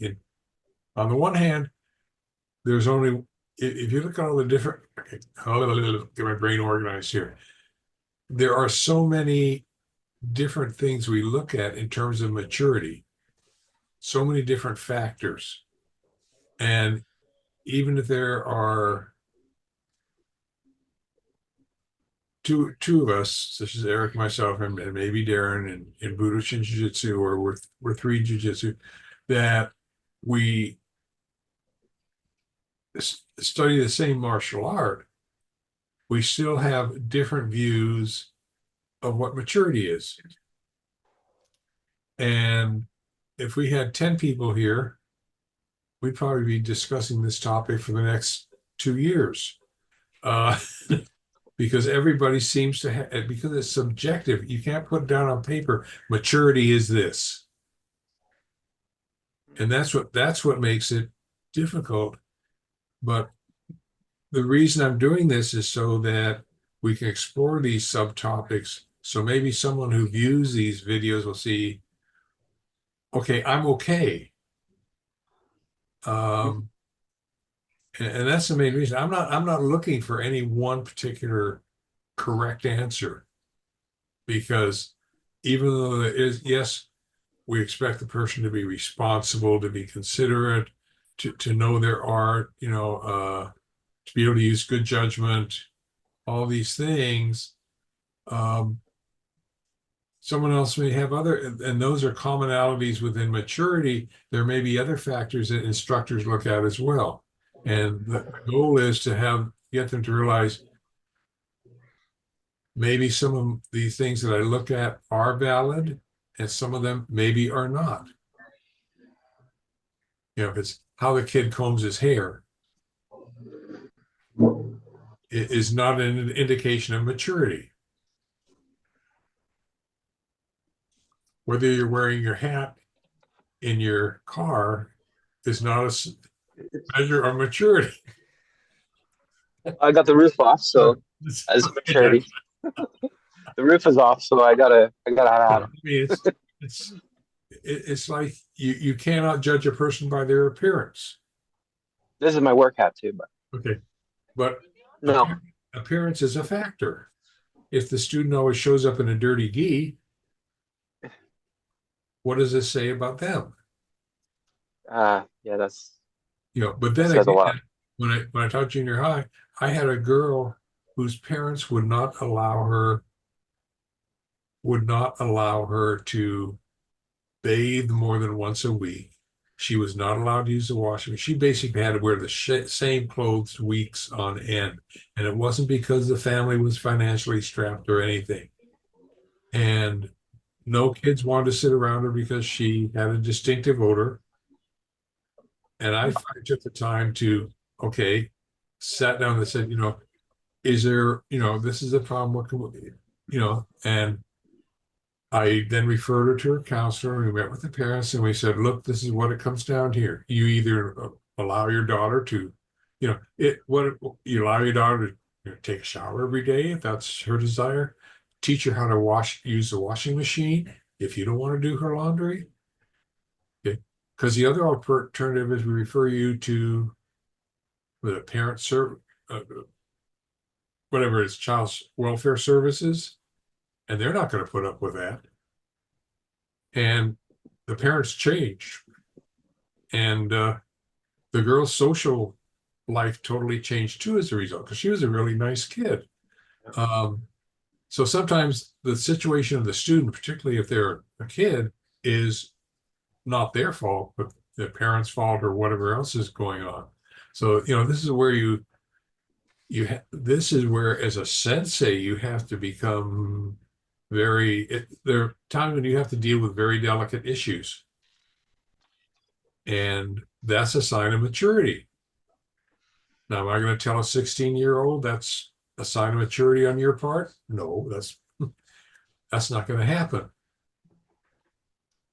On the one hand, there's only, if you look at all the different, okay, get my brain organized here. There are so many different things we look at in terms of maturity, so many different factors. And even if there are two of us, such as Eric, myself, and maybe Darren in Budoshin Jiu-Jitsu, or we're three Jiu-Jitsu, that we study the same martial art, we still have different views of what maturity is. And if we had 10 people here, we'd probably be discussing this topic for the next 2 years. Because everybody seems to have, because it's subjective, you can't put down on paper, maturity is this. And that's what makes it difficult. But the reason I'm doing this is so that we can explore these subtopics. So maybe someone who views these videos will see, okay, I'm okay. And that's the main reason. I'm not looking for any one particular correct answer, because even though there is, yes, we expect the person to be responsible, to be considerate, to know their art, to be able to use good judgment, all these things. Someone else may have other, and those are commonalities within maturity. There may be other factors that instructors look at as well. And the goal is to get them to realize maybe some of these things that I look at are valid, and some of them maybe are not. If it's how the kid combs his hair, it is not an indication of maturity. Whether you're wearing your hat in your car is not a measure of maturity. I got the roof off, so as maturity. The roof is off, so I gotta have I mean, it's like you cannot judge a person by their appearance. This is my work hat too, but Okay, but no. appearance is a factor. If the student always shows up in a dirty gi, what does this say about them? Yeah, that's But then says a lot. When I taught junior high, I had a girl whose parents would not allow her to bathe more than once a week. She was not allowed to use the washroom. She basically had to wear the same clothes weeks on end. And it wasn't because the family was financially strapped or anything. And no kids wanted to sit around her because she had a distinctive odor. And I took the time to, sat down and said, is there, this is a problem, what can we, and I then referred her to her counselor, and we met with the parents, and we said, look, this is what it comes down here. You either allow your daughter to, You allow your daughter to take a shower every day if that's her desire. Teach her how to use the washing machine if you don't want to do her laundry. Okay, because the other alternative is we refer you to the parent whatever it's child's welfare services, and they're not going to put up with that. And the parents change, and the girl's social life totally changed too as a result, because she was a really nice kid. So sometimes the situation of the student, particularly if they're a kid, is not their fault, but their parents' fault or whatever else is going on. So, this is where this is where, as a sensei, you have to become there are times when you have to deal with very delicate issues. And that's a sign of maturity. Now, am I going to tell a 16-year-old that's a sign of maturity on your part? No, that's not going to happen,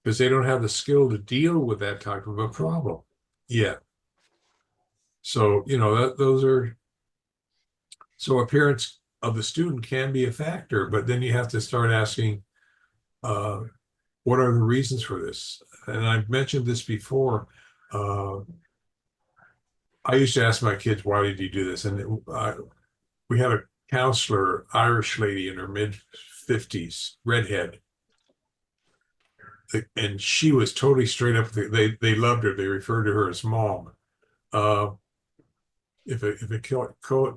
because they don't have the skill to deal with that type of a problem yet. So, so appearance of the student can be a factor, but then you have to start asking, what are the reasons for this? And I've mentioned this before. I used to ask my kids, why did you do this? And we had a counselor, Irish lady in her mid-50s, redhead. And she was totally straight up. They loved her. They referred to her as mom. If a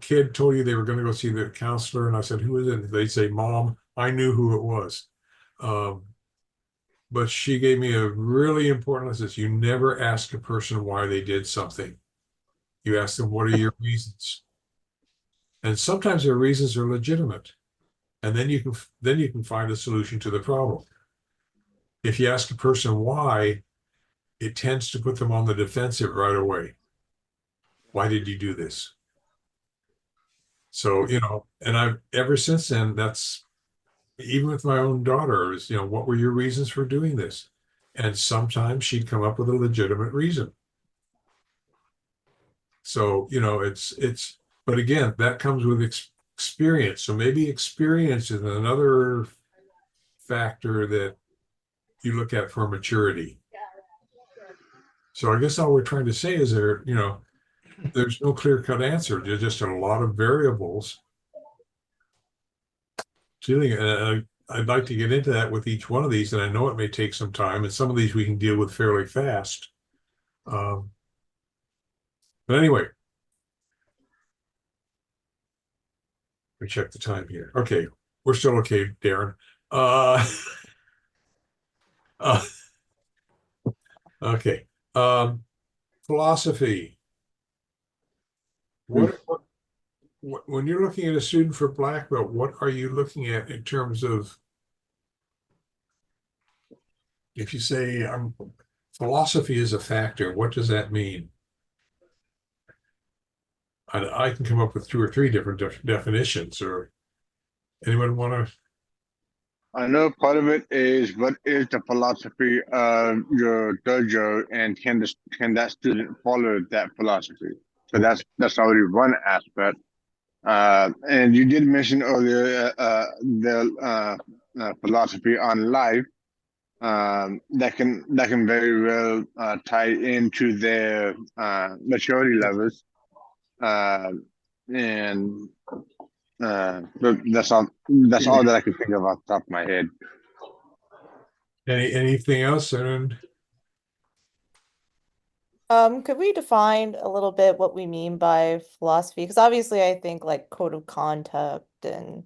kid told you they were going to go see the counselor, and I said, who is it? They'd say, Mom. I knew who it was. But she gave me a really important lesson. You never ask a person why they did something. You ask them, what are your reasons? And sometimes their reasons are legitimate. And then you can find a solution to the problem. If you ask a person why, it tends to put them on the defensive right away. Why did you do this? So, and I've ever since then, even with my own daughter, is, what were your reasons for doing this? And sometimes she'd come up with a legitimate reason. So, but again, that comes with experience. So maybe experience is another factor that you look at for maturity. So I guess all we're trying to say is there's no clear-cut answer. There's just a lot of variables. I'd like to get into that with each one of these, and I know it may take some time, and some of these we can deal with fairly fast. But anyway, let me check the time here. Okay, we're still okay, Darren. Okay. Philosophy. When you're looking at a student for black belt, what are you looking at in terms of, if you say philosophy is a factor, what does that mean? I can come up with 2 or 3 different definitions, or anyone want to? I know part of it is, what is the philosophy of your dojo, and can that student follow that philosophy? So that's already one aspect. And you did mention earlier the philosophy on life, that can very well tie into their maturity levels. And but that's all that I can think of off the top of my head. Anything else? And Could we define a little bit what we mean by philosophy? Because obviously I think like code of conduct and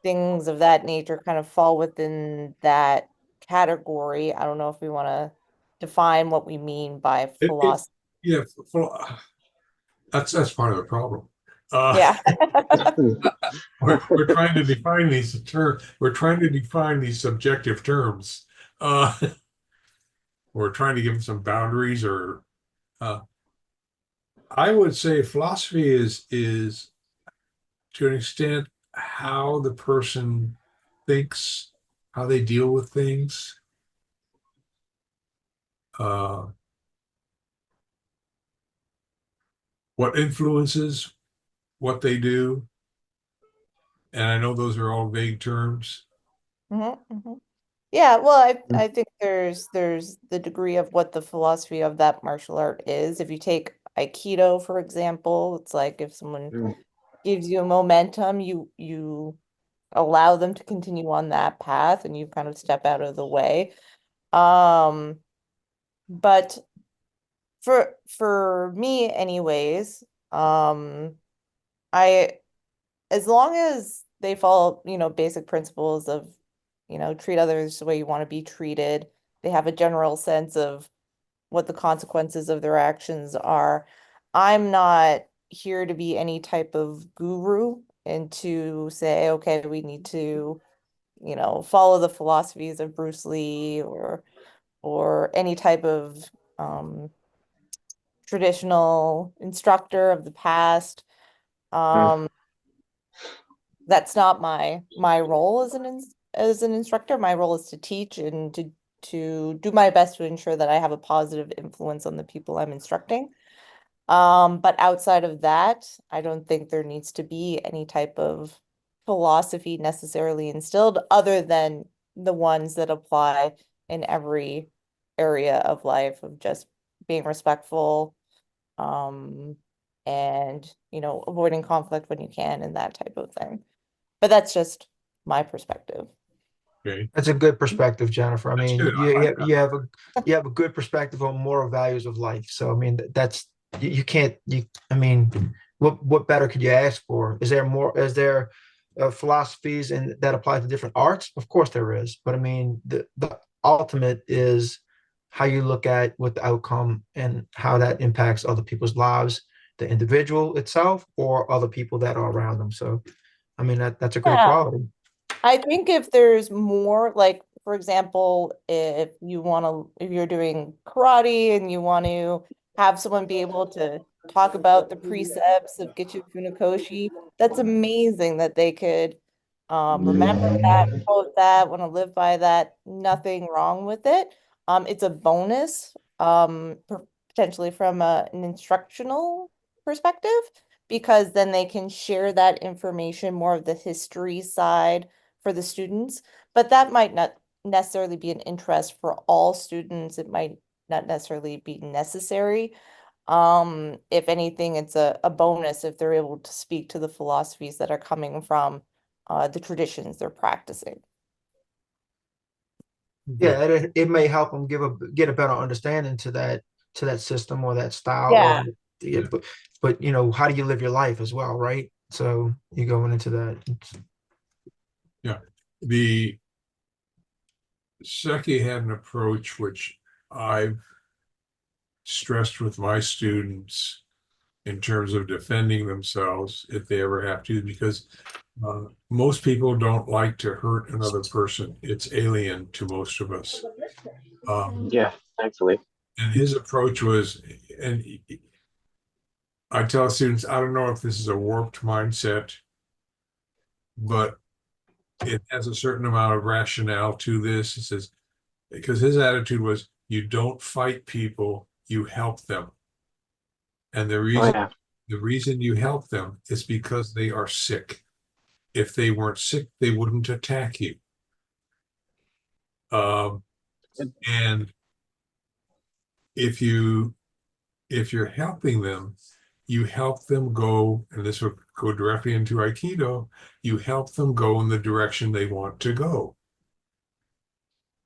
things of that nature kind of fall within that category. I don't know if we want to define what we mean by philosophy. Yeah, that's part of the problem. Yeah. We're trying to define these terms. We're trying to define these subjective terms. We're trying to give them some boundaries, or I would say philosophy is to an extent how the person thinks, how they deal with things. what influences what they do. And I know those are all vague terms. Yeah, well, Mm. I think there's the degree of what the philosophy of that martial art is. If you take Aikido, for example, it's like if someone Mm. gives you a momentum, you allow them to continue on that path and you kind of step out of the way. But for me anyways, I as long as they follow, basic principles of, treat others the way you want to be treated, they have a general sense of what the consequences of their actions are. I'm not here to be any type of guru and to say, okay, we need to, follow the philosophies of Bruce Lee or any type of traditional instructor of the past. That's not my role as as an instructor. My role is to teach and to do my best to ensure that I have a positive influence on the people I'm instructing. But outside of that, I don't think there needs to be any type of philosophy necessarily instilled other than the ones that apply in every area of life of just being respectful, and, avoiding conflict when you can and that type of thing. But that's just my perspective. Okay. That's a good perspective, Jennifer. I That's mean, good. I like that. you have a good perspective on moral values of life. So I mean, that's you can't you. I mean, what better could you ask for? Is there more? Is there philosophies and that apply to different arts? Of course there is. But I mean, the ultimate is how you look at what the outcome and how that impacts other people's lives, the individual itself, or other people that are around them. So, I mean, that's a great Yeah. quality. I think if there's more, like, for example, if you're doing karate and you want to have someone be able to talk about the precepts of Gichu Funakoshi, that's amazing that they could remember that, quote that, want to live by that. Nothing wrong with it. It's a bonus, potentially from an instructional perspective, because then they can share that information, more of the history side for the students, but that might not necessarily be an interest for all students. It might not necessarily be necessary. If anything, it's a bonus if they're able to speak to the philosophies that are coming from the traditions they're practicing. Yeah, it may help them get a better understanding to that system or that style Yeah. yeah, but you know, how do you live your life as well, right? So you're going into that. Yeah. The Seki had an approach which I've stressed with my students in terms of defending themselves if they ever have to, because most people don't like to hurt another person. It's alien to most of us. Yeah, thankfully. And his approach was, and I tell students, I don't know if this is a warped mindset, but it has a certain amount of rationale to this. He says, because his attitude was, you don't fight people, you help them. And Oh yeah. the reason you help them is because they are sick. If they weren't sick, they wouldn't attack you. And if you're helping them, you help them go, and this would go directly into Aikido, you help them go in the direction they want to go.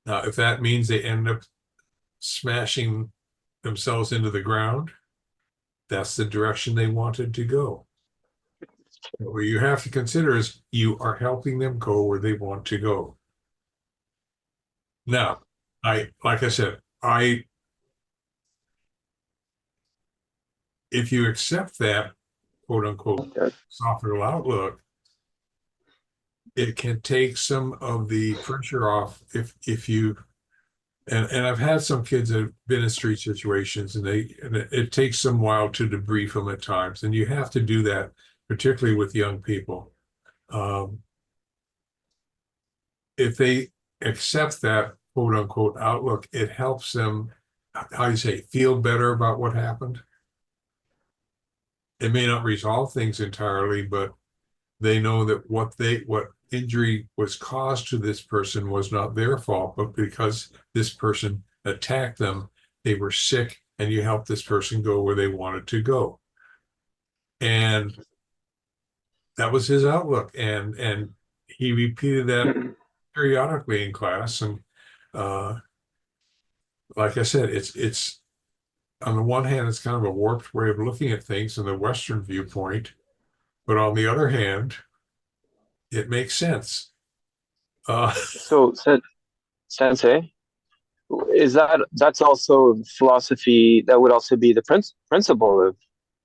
Now, if that means they end up smashing themselves into the ground, that's the direction they wanted to go. What you have to consider is you are helping them go where they want to go. Now, like I said, if you accept that quote unquote softer outlook, it can take some of the pressure off if you and I've had some kids that have been in street situations and it takes some while to debrief them at times, and you have to do that, particularly with young people. If they accept that quote unquote outlook, it helps them, how do you say, feel better about what happened. it may not resolve things entirely, but they know that what injury was caused to this person was not their fault, but because this person attacked them, they were sick, and you helped this person go where they wanted to go. And that was his outlook. And he repeated that periodically in class. And like I said, it's on the one hand, it's kind of a warped way of looking at things in the Western viewpoint, but on the other hand, it makes sense. So, Sensei, that's also philosophy that would also be the principle of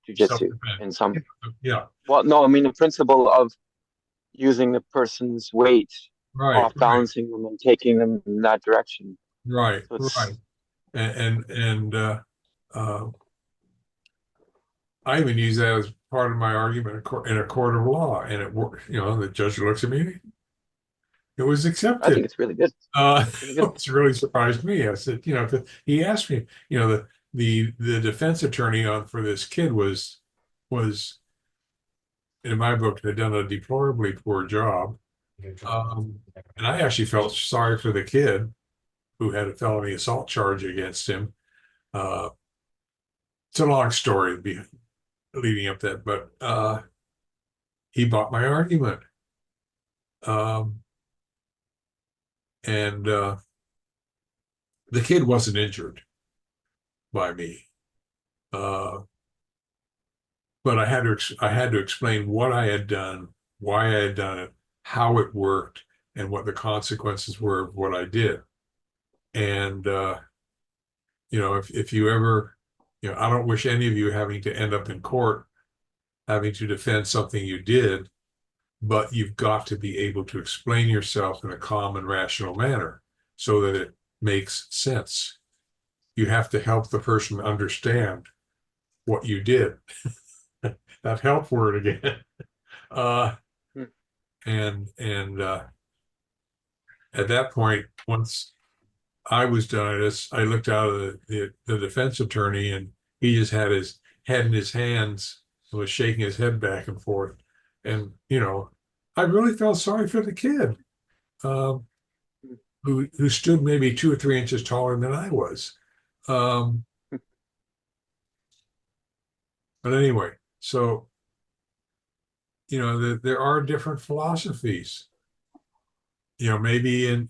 jujitsu Self-defense. in some. Yeah, Well, no, I mean the principle of using the person's weight right, off balancing them and taking them in that direction. right, So it's, right. And I even use that as part of my argument in a court of law, and it worked. You know, the judge looks at me. It was I accepted. think it's really good. Really good. Which really surprised me. I said, you know, 'cause he asked me, you know, the defense attorney on for this kid was in my book had done a deplorably poor job. And I actually felt sorry for the kid who had a felony assault charge against him. It's a long story leading up to that, but he bought my argument. And the kid wasn't injured by me. But I had to explain what I had done, why I had done it, how it worked, and what the consequences were of what I did. And you know, if you ever, you know, I don't wish any of you having to end up in court having to defend something you did, but you've got to be able to explain yourself in a calm and rational manner so that it makes sense. You have to help the person understand what you did. That help word again. And at that point, once I was done, I looked out of the defense attorney, and he just had his head in his hands and was shaking his head back and forth. And you know, I really felt sorry for the kid, who stood maybe 2 or 3 inches taller than I was. But anyway, so you know, there are different philosophies. You know, maybe in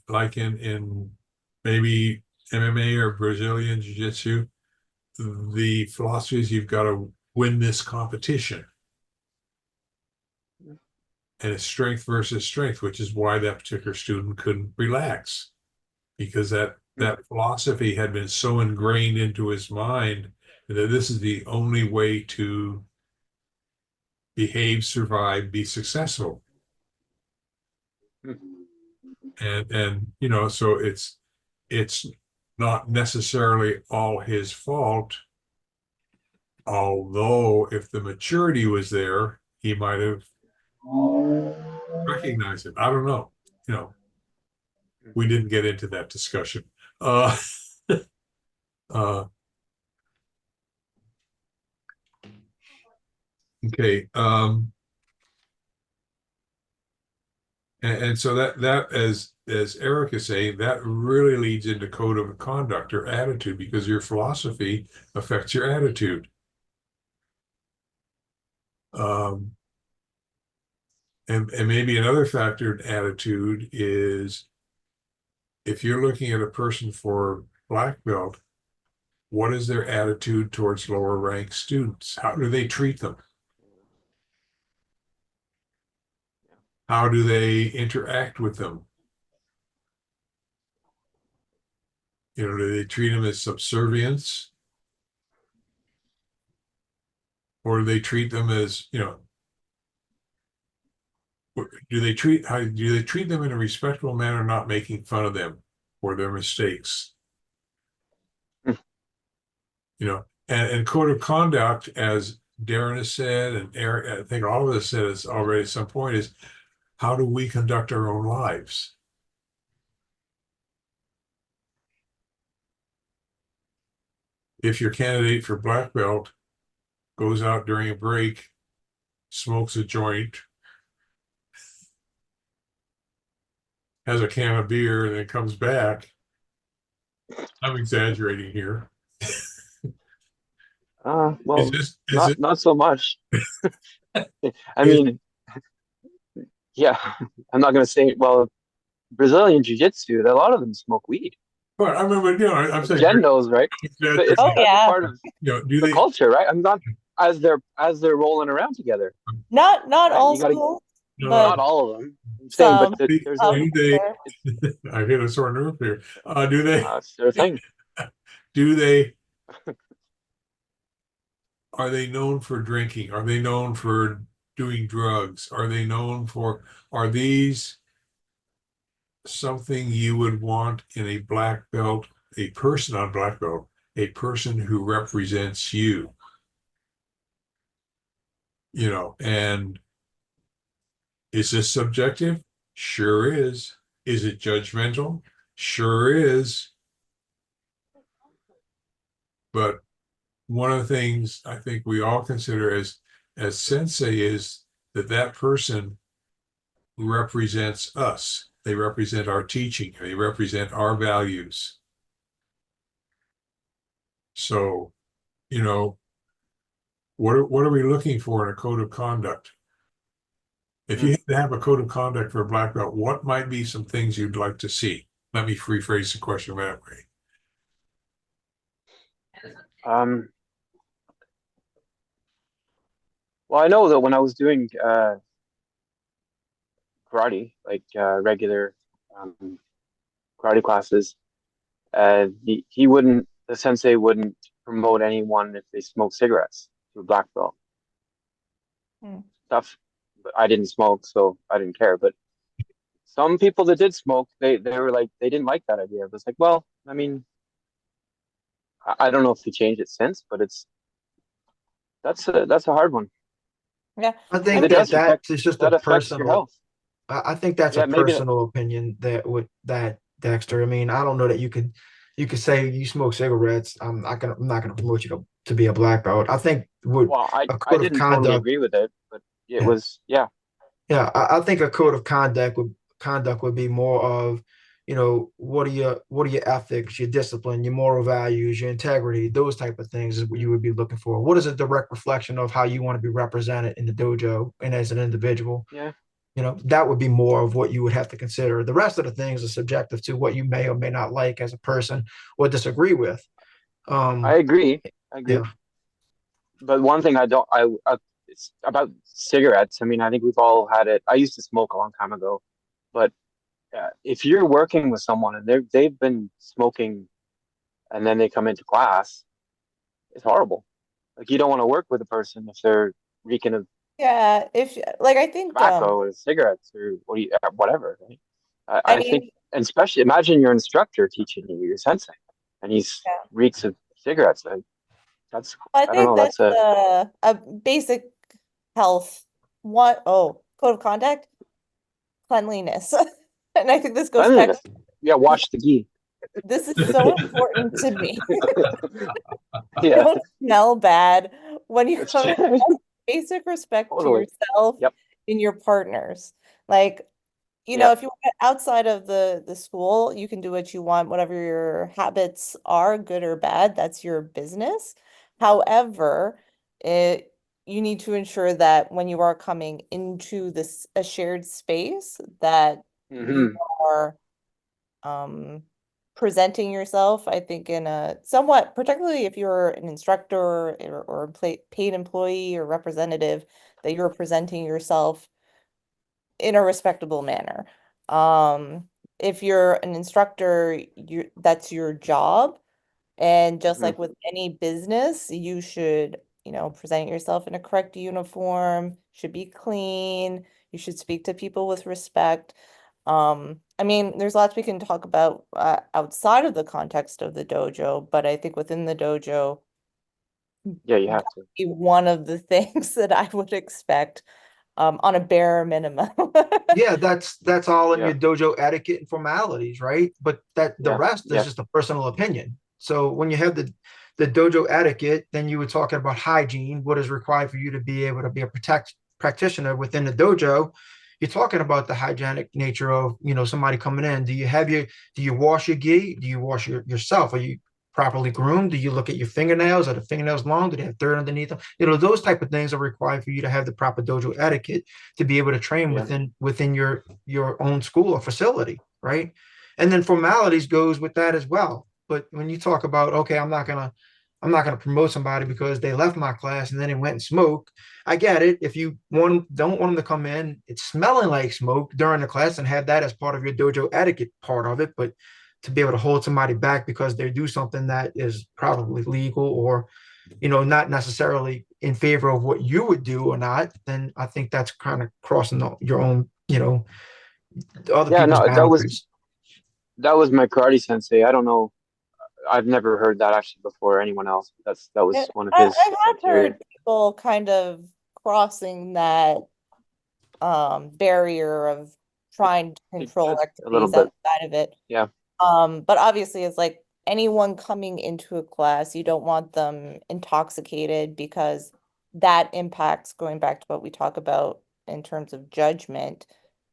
maybe MMA or Brazilian Jiu-Jitsu, the philosophy is you've got to win this competition. And it's strength versus strength, which is why that particular student couldn't relax, because that philosophy had been so ingrained into his mind that this is the only way to behave, survive, be successful. And you know, so it's not necessarily all his fault, although if the maturity was there, he might have recognized it. I don't know. You know, we didn't get into that discussion. Uh, okay. And so that as Eric is saying, that really leads into code of conduct or attitude, because your philosophy affects your attitude. And maybe another factor in attitude is if you're looking at a person for black belt, what is their attitude towards lower ranked students? How do they treat them? How do they interact with them? You know, do they treat them as subservience? Or do they treat them as, you know, do they treat them in a respectful manner, not making fun of them for their mistakes? You know, and code of conduct, as Darren has said, and Eric, I think all of us said this already at some point, is how do we conduct our own lives? If your candidate for black belt goes out during a break, smokes a joint, has a can of beer, and then comes back. I'm exaggerating here. Well, Is not so much. I is- mean, yeah, I'm not gonna say, well, Brazilian Jiu-Jitsu, a lot of them smoke weed. but I remember, I'm saying, Jen knows, right? But it's Oh exaggerating. that's a yeah, part of Do the they? culture, right? I'm not as they're rolling around together, not right? all You gotta, schools, No, not but all of them. I'm saying, but some. there's a do they? There. I hit a sore nerve here. Do they? it's their thing. Do they? Are they known for drinking? Are they known for doing drugs? Are they known for? Are these something you would want in a black belt, a person on black belt, a person who represents you? And is this subjective? Sure is. Is it judgmental? Sure is. But one of the things I think we all consider as sensei is that person represents us. They represent our teaching. They represent our values. So, what are we looking for in a code of conduct? If you had to have a code of conduct for a black belt, what might be some things you'd like to see? Let me rephrase the question that way. Well, I know that when I was doing karate, like regular karate classes, the sensei wouldn't promote anyone if they smoked cigarettes to a black belt. Stuff, but I didn't smoke, so I didn't care. But some people that did smoke, they were like, they didn't like that idea. It was like, well, I mean, I don't know if they changed it since, but that's a hard one. Yeah, I And think it does that affect is just a that affects your personal. health. I think that's Yeah, a maybe personal opinion that Dexter. I mean, I don't know that you could say you smoke cigarettes. I'm not gonna promote you to be a black belt. I think with well, I a I code of didn't totally conduct, agree with it, but it yeah, was yeah. I think a code of conduct would be more of, what are your ethics, your discipline, your moral values, your integrity, those type of things is what you would be looking for. What is a direct reflection of how you want to be represented in the dojo and as an individual? Yeah. That would be more of what you would have to consider. The rest of the things are subjective to what you may or may not like as a person or disagree with. I agree. I agree. Yeah. But one thing it's about cigarettes. I mean, I think we've all had it. I used to smoke a long time ago, but if you're working with someone and they've been smoking and then they come into class, it's horrible. Like you don't want to work with a person if they're reeking of yeah. If like I think tobacco or cigarettes or whatever. Right? I I think, mean, and especially imagine your instructor teaching you, your sensei, and he's yeah. reeks of cigarettes. Like, I I don't think know. That's that's a basic health code of conduct, cleanliness. And I think this goes back, cleanliness. Yeah, wash the gi. this is so important to me. Yeah, Don't smell bad when you that's come in. true. Basic respect to Totally. yourself Yep. and your partners. Like, Yep. if you want outside of the school, you can do what you want, whatever your habits are, good or bad, that's your business. However, you need to ensure that when you are coming into a shared space, that you Hmm. are presenting yourself, I think, in a somewhat, particularly if you're an instructor or a paid employee or representative, that you're presenting yourself in a respectable manner. If you're an instructor, that's your job. And just Hmm. like with any business, you should, present yourself in a correct uniform, should be clean, you should speak to people with respect. I mean, there's lots we can talk about outside of the context of the dojo, but I think within the dojo, Yeah, you have to. one of the things that I would expect on a bare minimum. Yeah, that's all in Yeah. your dojo etiquette and formalities, right? But that the Yeah. rest is Yeah. just a personal opinion. So when you have the dojo etiquette, then you were talking about hygiene, what is required for you to be able to be a practitioner within the dojo. You're talking about the hygienic nature of, somebody coming in. Do you wash your gi? Do you wash yourself? Are you properly groomed? Do you look at your fingernails? Are the fingernails long? Do they have dirt underneath them? Those type of things are required for you to have the proper dojo etiquette to be able to train within your own school or facility, right? And then formalities goes with that as well. But when you talk about, okay, I'm not gonna promote somebody because they left my class and then they went and smoked. I get it. If you don't want them to come in, it's smelling like smoke during the class and have that as part of your dojo etiquette part of it. But to be able to hold somebody back because they do something that is probably legal or, not necessarily in favor of what you would do or not, then I think that's kind of crossing your own, other Yeah, people's no, boundaries. that was my karate sensei. I don't know. I've never heard that actually before anyone else. That was one of his I have criteria. heard people kind of crossing that barrier of trying to control A little activities bit. outside of it. Yeah. But obviously it's like anyone coming into a class, you don't want them intoxicated because that impacts, going back to what we talk about in terms of judgment,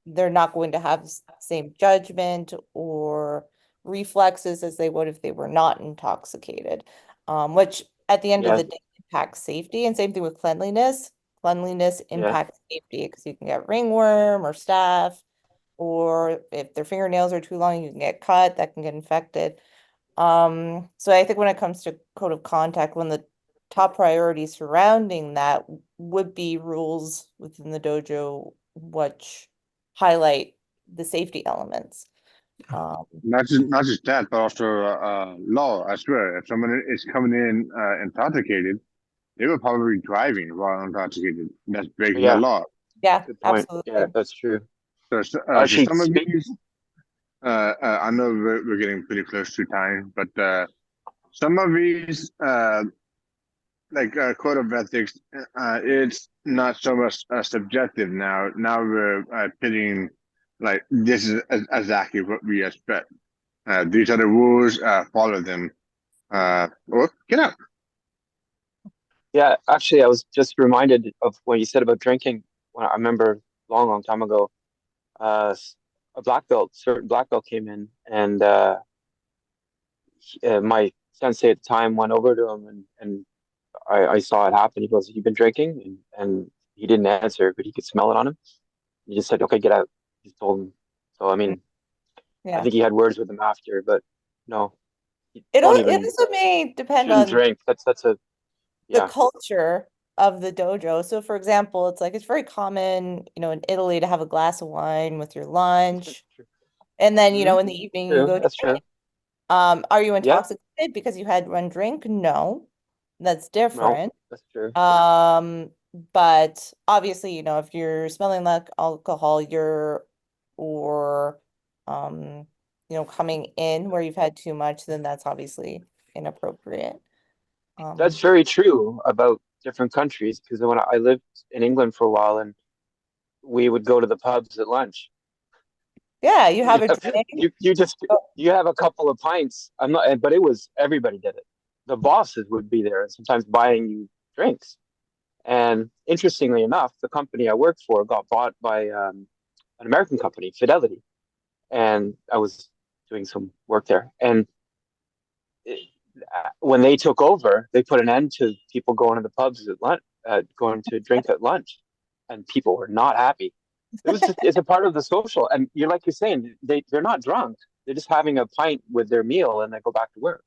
they're not going to have same judgment or reflexes as they would if they were not intoxicated. Which at the end of Yeah. the day impacts safety, and same thing with cleanliness. Cleanliness Yeah. impacts safety because you can get ringworm or staph, or if their fingernails are too long, you can get cut, that can get infected. So I think when it comes to code of conduct, one of the top priorities surrounding that would be rules within the dojo which highlight the safety elements. Not just that, but also law. I swear, if someone is coming in intoxicated, they were probably driving while intoxicated. That's breaking the Yeah. law. Yeah, Good point. absolutely. Yeah, that's true. So Actually, some of these, I know we're getting pretty close to time, but some of these, like code of ethics, it's not so much subjective now. Now we're pitting like this is exactly what we expect. These are the rules. Follow them. Or get out. Yeah, actually, I was just reminded of what you said about drinking. When I remember long time ago, a certain black belt came in, and my sensei at the time went over to him, and I saw it happen. He goes, "You've been drinking," and he didn't answer, but he could smell it on him. He just said, "Okay, get out." He told him. So I mean, I Yeah. think he had words with him after, but no, It don't al- it even also may depend shouldn't on drink. That's a the yeah. culture of the dojo. So for example, it's very common, in Italy to have a glass of wine with your lunch. And then, Mhm. in the evening you True, go that's train. true. Are you Yeah, intoxicated because you had one drink? No, that's no, different. that's true. But obviously, if you're smelling like alcohol, or coming in where you've had too much, then that's obviously inappropriate. That's very true about different countries because when I lived in England for a while and we would go to the pubs at lunch. Yeah, you have You a have, drink. you just Oh, you have a couple of pints. I'm not, but it was everybody did it. The bosses would be there and sometimes buying you drinks. And interestingly enough, the company I worked for got bought by an American company, Fidelity, and I was doing some work there. And when they took over, they put an end to people going to the pubs at lunch, going to drink at lunch, and people were not happy. It's a part of the social, and you're saying they're not drunk; they're just having a pint with their meal, and they go back to work.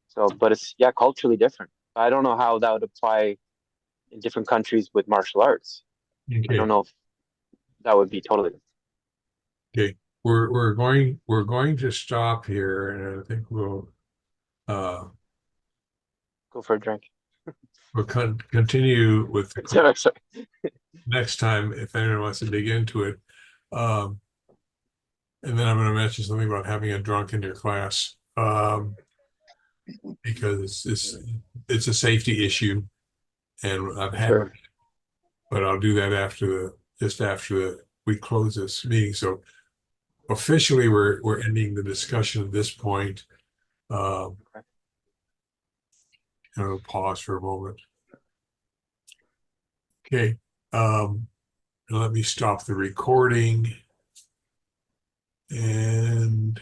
So, but it's culturally different. I don't know how that would apply in different countries with martial arts. I Okay. don't know if that would be totally different. Okay. We're going to stop here, and I think we'll Go for a drink. continue with the Sorry. next time if anyone wants to dig into it. And then I'm going to mention something about having a drunk in your class, because it's a safety issue, and I've had, Sure. but I'll do that after we close this meeting. So officially, we're ending the discussion at this point. pause for a moment. Okay, let me stop the recording. And